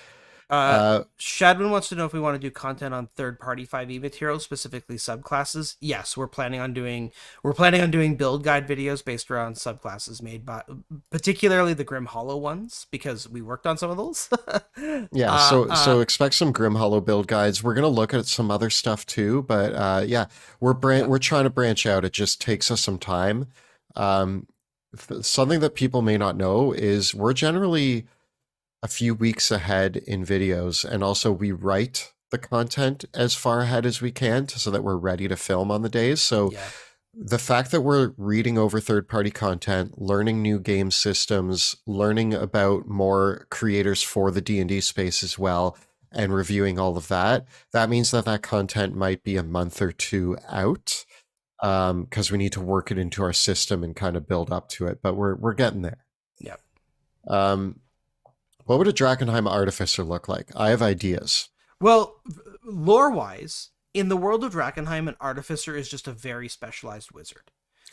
Shadwin wants to know if we want to do content on third-party 5e materials, specifically subclasses. Yes, we're planning on doing build guide videos based around subclasses made by, particularly the Grim Hollow ones, because we worked on some of those. Yeah, so expect some Grim Hollow build guides. We're gonna look at some other stuff too, but yeah, we're trying to branch out. It just takes us some time. Something that people may not know is we're generally a few weeks ahead in videos, and also we write the content as far ahead as we can so that we're ready to film on the days. So the fact that we're reading over third-party content, learning new game systems, learning about more creators for the D&D space as well, and reviewing all of that, that means that content might be a month or two out, because we need to work it into our system and kind of build up to it, but we're getting there. What would a Drakenheim Artificer look like? I have ideas. Well, lore-wise, in the world of Drakenheim, an Artificer is just a very specialized wizard.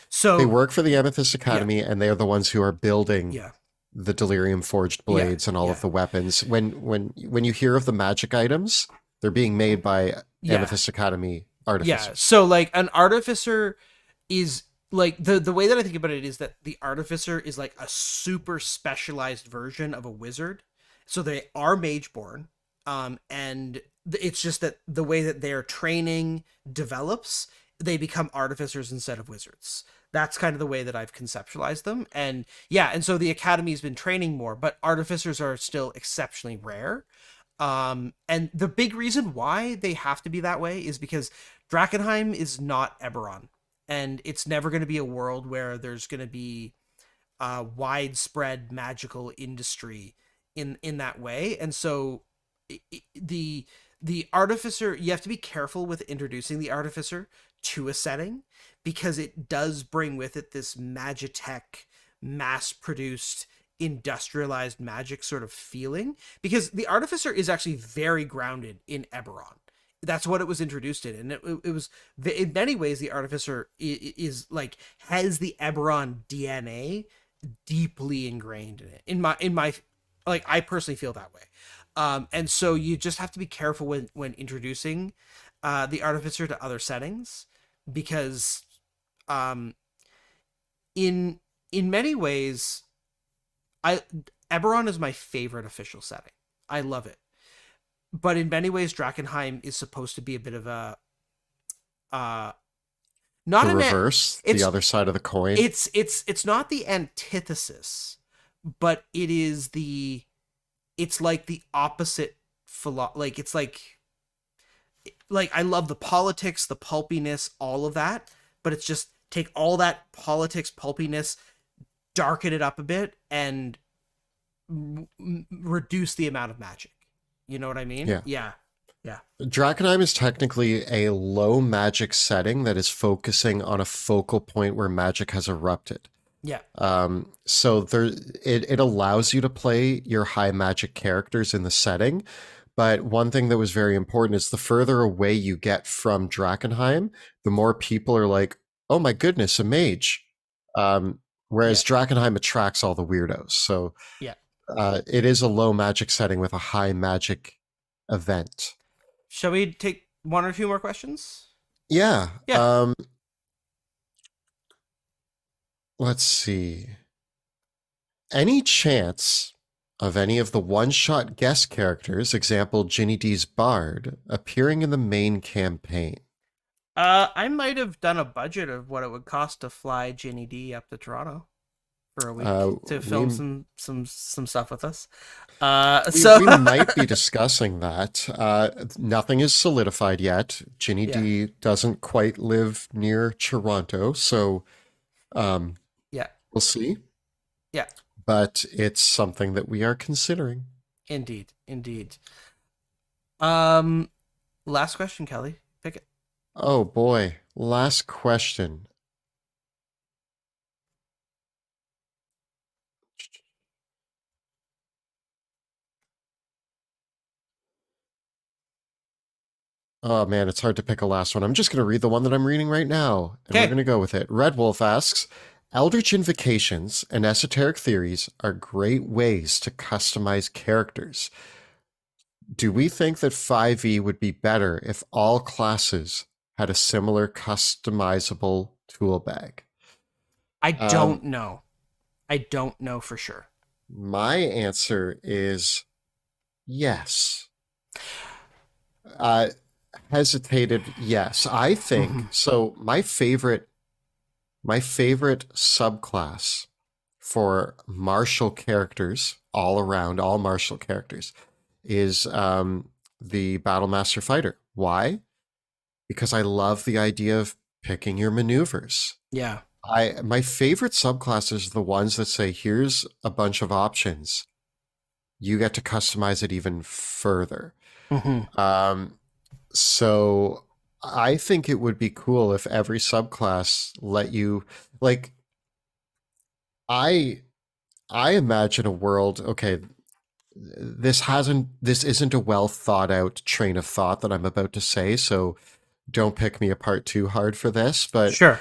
So they work for the Amethyst Academy, and they are the ones who are building the delirium forged Yeah, blades and all of yeah, the weapons. When you hear of the magic items, they're being made by yeah, Amethyst Academy yeah. artificers. So like an artificer is like the way that I think about it is that the artificer is like a super specialized version of a wizard. So they are mageborn, and it's just that the way that their training develops, they become artificers instead of wizards. That's kind of the way that I've conceptualized them. And yeah, and so the academy's been training more, but artificers are still exceptionally rare. And the big reason why they have to be that way is because Drakenheim is not Eberron, and it's never going to be a world where there's going to be a widespread magical industry in that way. And so the artificer, you have to be careful with introducing the artificer to a setting because it does bring with it this magitech, mass produced, industrialized magic sort of feeling, because the artificer is actually very grounded in Eberron. That's what it was introduced in, and it was in many ways the artificer is like has the Eberron DNA deeply ingrained in it. In my like, I personally feel that way. And so you just have to be careful when introducing the artificer to other settings, because um, in many ways, I Eberron is my favorite official setting. I love it, but in many ways, Drakenheim is supposed to be a bit of a uh, not The an reverse, the it's other side of the coin. it's not the antithesis, but it's like the opposite like it's like I love the politics, the pulpiness, all of that, but it's just take all that politics, pulpiness, darken it up a bit, and reduce the amount of magic. You know what I mean? Yeah. Yeah. Yeah. Drakenheim is technically a low magic setting that is focusing on a focal point where magic has erupted. Yeah. So it allows you to play your high magic characters in the setting. But one thing that was very important is the further away you get from Drakenheim, the more people are like, oh my goodness, a mage. Yeah. Whereas Drakenheim attracts all the weirdos. So Yeah. it is a low magic setting with a high magic event. Shall we take one or two more questions? Yeah. Yeah. Let's see. Any chance of any of the one-shot guest characters, example Ginny D's Bard, appearing in the main campaign? I might have done a budget of what it would cost to fly Ginny D up to Toronto for a week to film We some stuff with us. we might be discussing that. Nothing is solidified yet. Ginny yeah, D doesn't quite live near Toronto, so yeah, we'll see. yeah. But it's something that we are considering. Indeed, indeed. Last question, Kelly. Pick it. Oh boy, last question. Oh man, it's hard to pick a last one. I'm just going to read the one that I'm reading right now, and we're Okay. going to go with it. Red Wolf asks, Eldritch invocations and esoteric theories are great ways to customize characters. Do we think that 5e would be better if all classes had a similar customizable tool bag? I Um, don't know. I don't know for sure. my answer is yes. Uh, hesitated, yes. I think Mhm. so. My favorite subclass for martial characters, all around, all martial characters, is the Battlemaster Fighter. Why? Because I love the idea of picking your maneuvers. Yeah. My favorite subclasses are the ones that say, here's a bunch of options. You get to customize it even further. Hmm. Um, so I think it would be cool if every subclass let you like I I imagine a world, okay, this isn't a well thought out train of thought that I'm about to say, so don't pick me apart too hard for this, but Sure.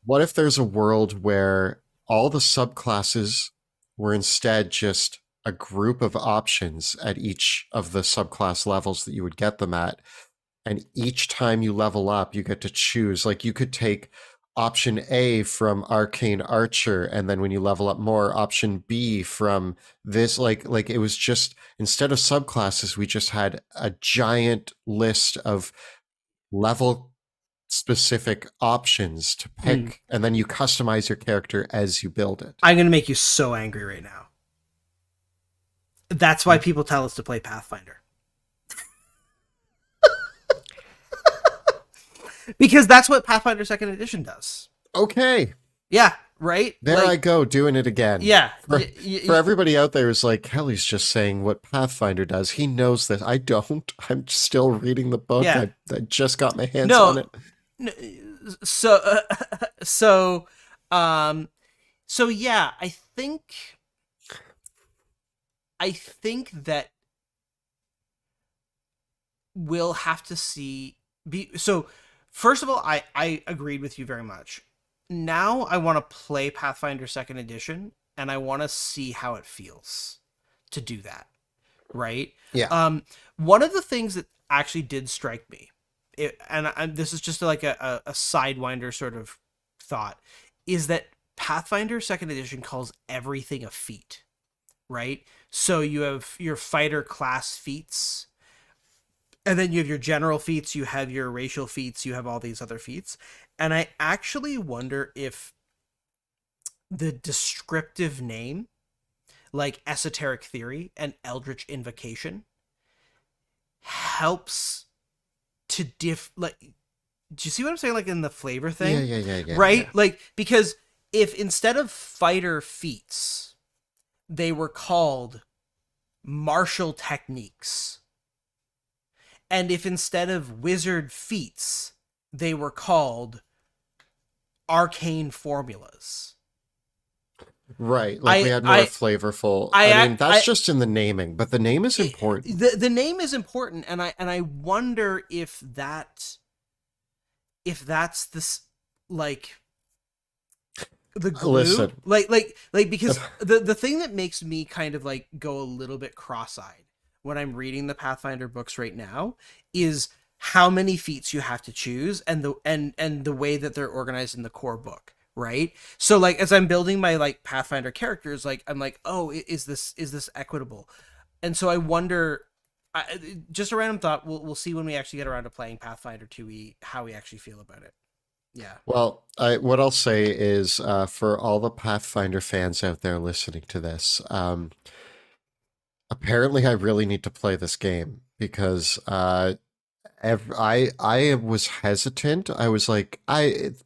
what if there's a world where all the subclasses were instead just a group of options at each of the subclass levels that you would get them at. And each time you level up, you get to choose. Like you could take option A from Arcane Archer, and then when you level up more, option B from this. Like it was just, instead of subclasses, we just had a giant list of level specific options to Mm. pick, and then you customize your character as you build it. I'm gonna make you so angry right now. That's why people tell us to play Pathfinder. Because that's what Pathfinder Second Edition does. Okay, Yeah, right? there I go doing it again. Yeah. For everybody out there who's like, Kelly's just saying what Pathfinder does. He knows this. I don't. I'm still reading the book. Yeah. I just got my hands No. on it. So, so yeah, I think that we'll have to see. So, first of all, I agreed with you very much. Now I want to play Pathfinder Second Edition, and I want to see how it feels to do that. Right? Yeah. One of the things that actually did strike me, this is just like a sidewinder sort of thought, is that Pathfinder Second Edition calls everything a feat, right? So you have your fighter class feats, and then you have your general feats, you have your racial feats, you have all these other feats. And I actually wonder if the descriptive name, like Esoteric Theory and Eldritch Invocation, helps to like, do you see what I'm saying? Like in the flavor thing? Yeah. Right? Yeah. Like, because if instead of fighter feats, they were called martial techniques, and if instead of wizard feats, they were called arcane formulas. Right. Like we had more flavorful. I mean, that's just in the naming, but the name is important. The name is important, and I wonder if that's this, like, the glue. Listen. Like because the thing that makes me kind of like go a little bit cross-eyed when I'm reading the Pathfinder books right now is how many feats you have to choose, and the way that they're organized in the core book, right? So like as I'm building my like Pathfinder characters, like I'm like, oh, is this equitable? And so I wonder, just a random thought, we'll see when we actually get around to playing Pathfinder 2e how we actually feel about it. Yeah. Well, what I'll say is, for all the Pathfinder fans out there listening to this, apparently I really need to play this game because I was hesitant. I was like,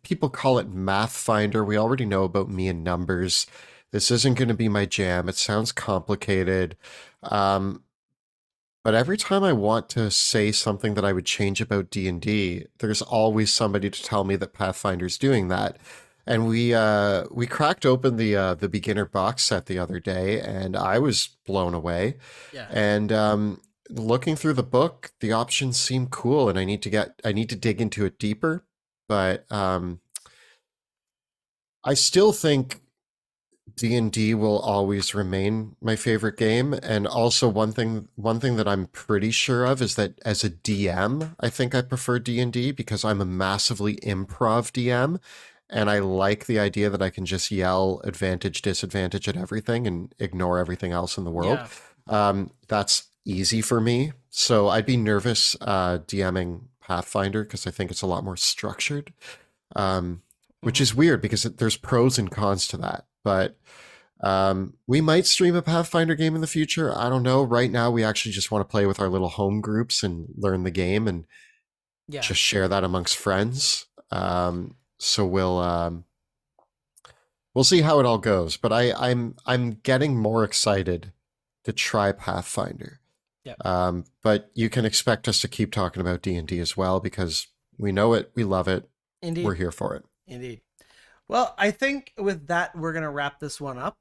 people call it Math Finder. We already know about me and numbers. This isn't going to be my jam. It sounds complicated. But every time I want to say something that I would change about D&D, there's always somebody to tell me that Pathfinder's doing that. And we cracked open the beginner box set the other day, and I was blown away. Yeah. And looking through the book, the options seem cool, and I need to dig into it deeper. But I still think D&D will always remain my favorite game. And also one thing that I'm pretty sure of is that as a DM, I think I prefer D&D because I'm a massively improv DM, and I like the idea that I can just yell advantage, disadvantage at everything and ignore everything else in the world. Yeah. That's easy for me. So I'd be nervous DMing Pathfinder because I think it's a lot more structured, which is weird because there's pros and cons to that. But we might stream a Pathfinder game in the future. I don't know. Right now, we actually just want to play with our little home groups and learn the game and just share that amongst friends. So we'll see how it all goes. But I'm getting more excited to try Pathfinder. Yeah. But you can expect us to keep talking about D&D as well because we know it, we love it. Indeed. We're here for it. Indeed. Well, I think with that, we're going to wrap this one up.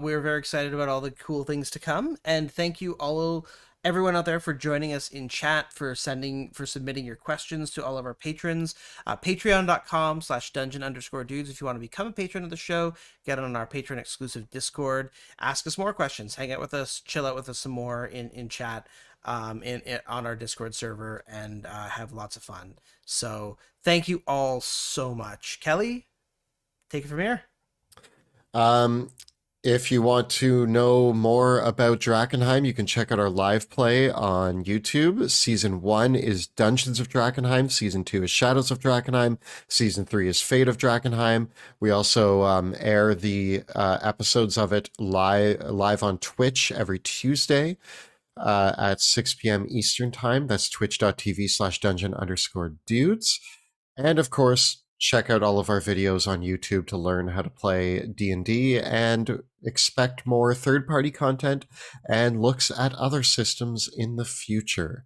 We're very excited about all the cool things to come. And thank you all everyone out there for joining us in chat, for submitting your questions to all of our patrons. Patreon.com/dungeon_dudes if you want to become a patron of the show, get on our patron exclusive Discord, ask us more questions, hang out with us, chill out with us some more in chat, on our Discord server, and have lots of fun. So thank you all so much. Kelly, take it from here. Um, if you want to know more about Drakenheim, you can check out our live play on YouTube. Season 1 is Dungeons of Drakenheim. Season 2 is Shadows of Drakenheim. Season 3 is Fate of Drakenheim. We also air the episodes of it live on Twitch every Tuesday at 6 p.m. Eastern Time. That's twitch.tv/dungeon_dudes. And of course, check out all of our videos on YouTube to learn how to play D&D and expect more third-party content and looks at other systems in the future.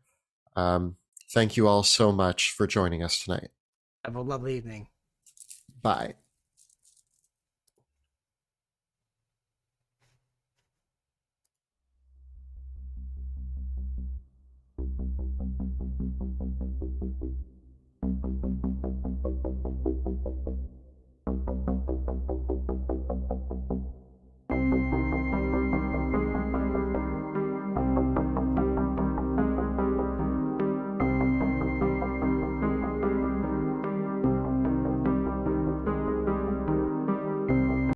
Thank you all so much for joining us tonight. Have a lovely evening. Bye.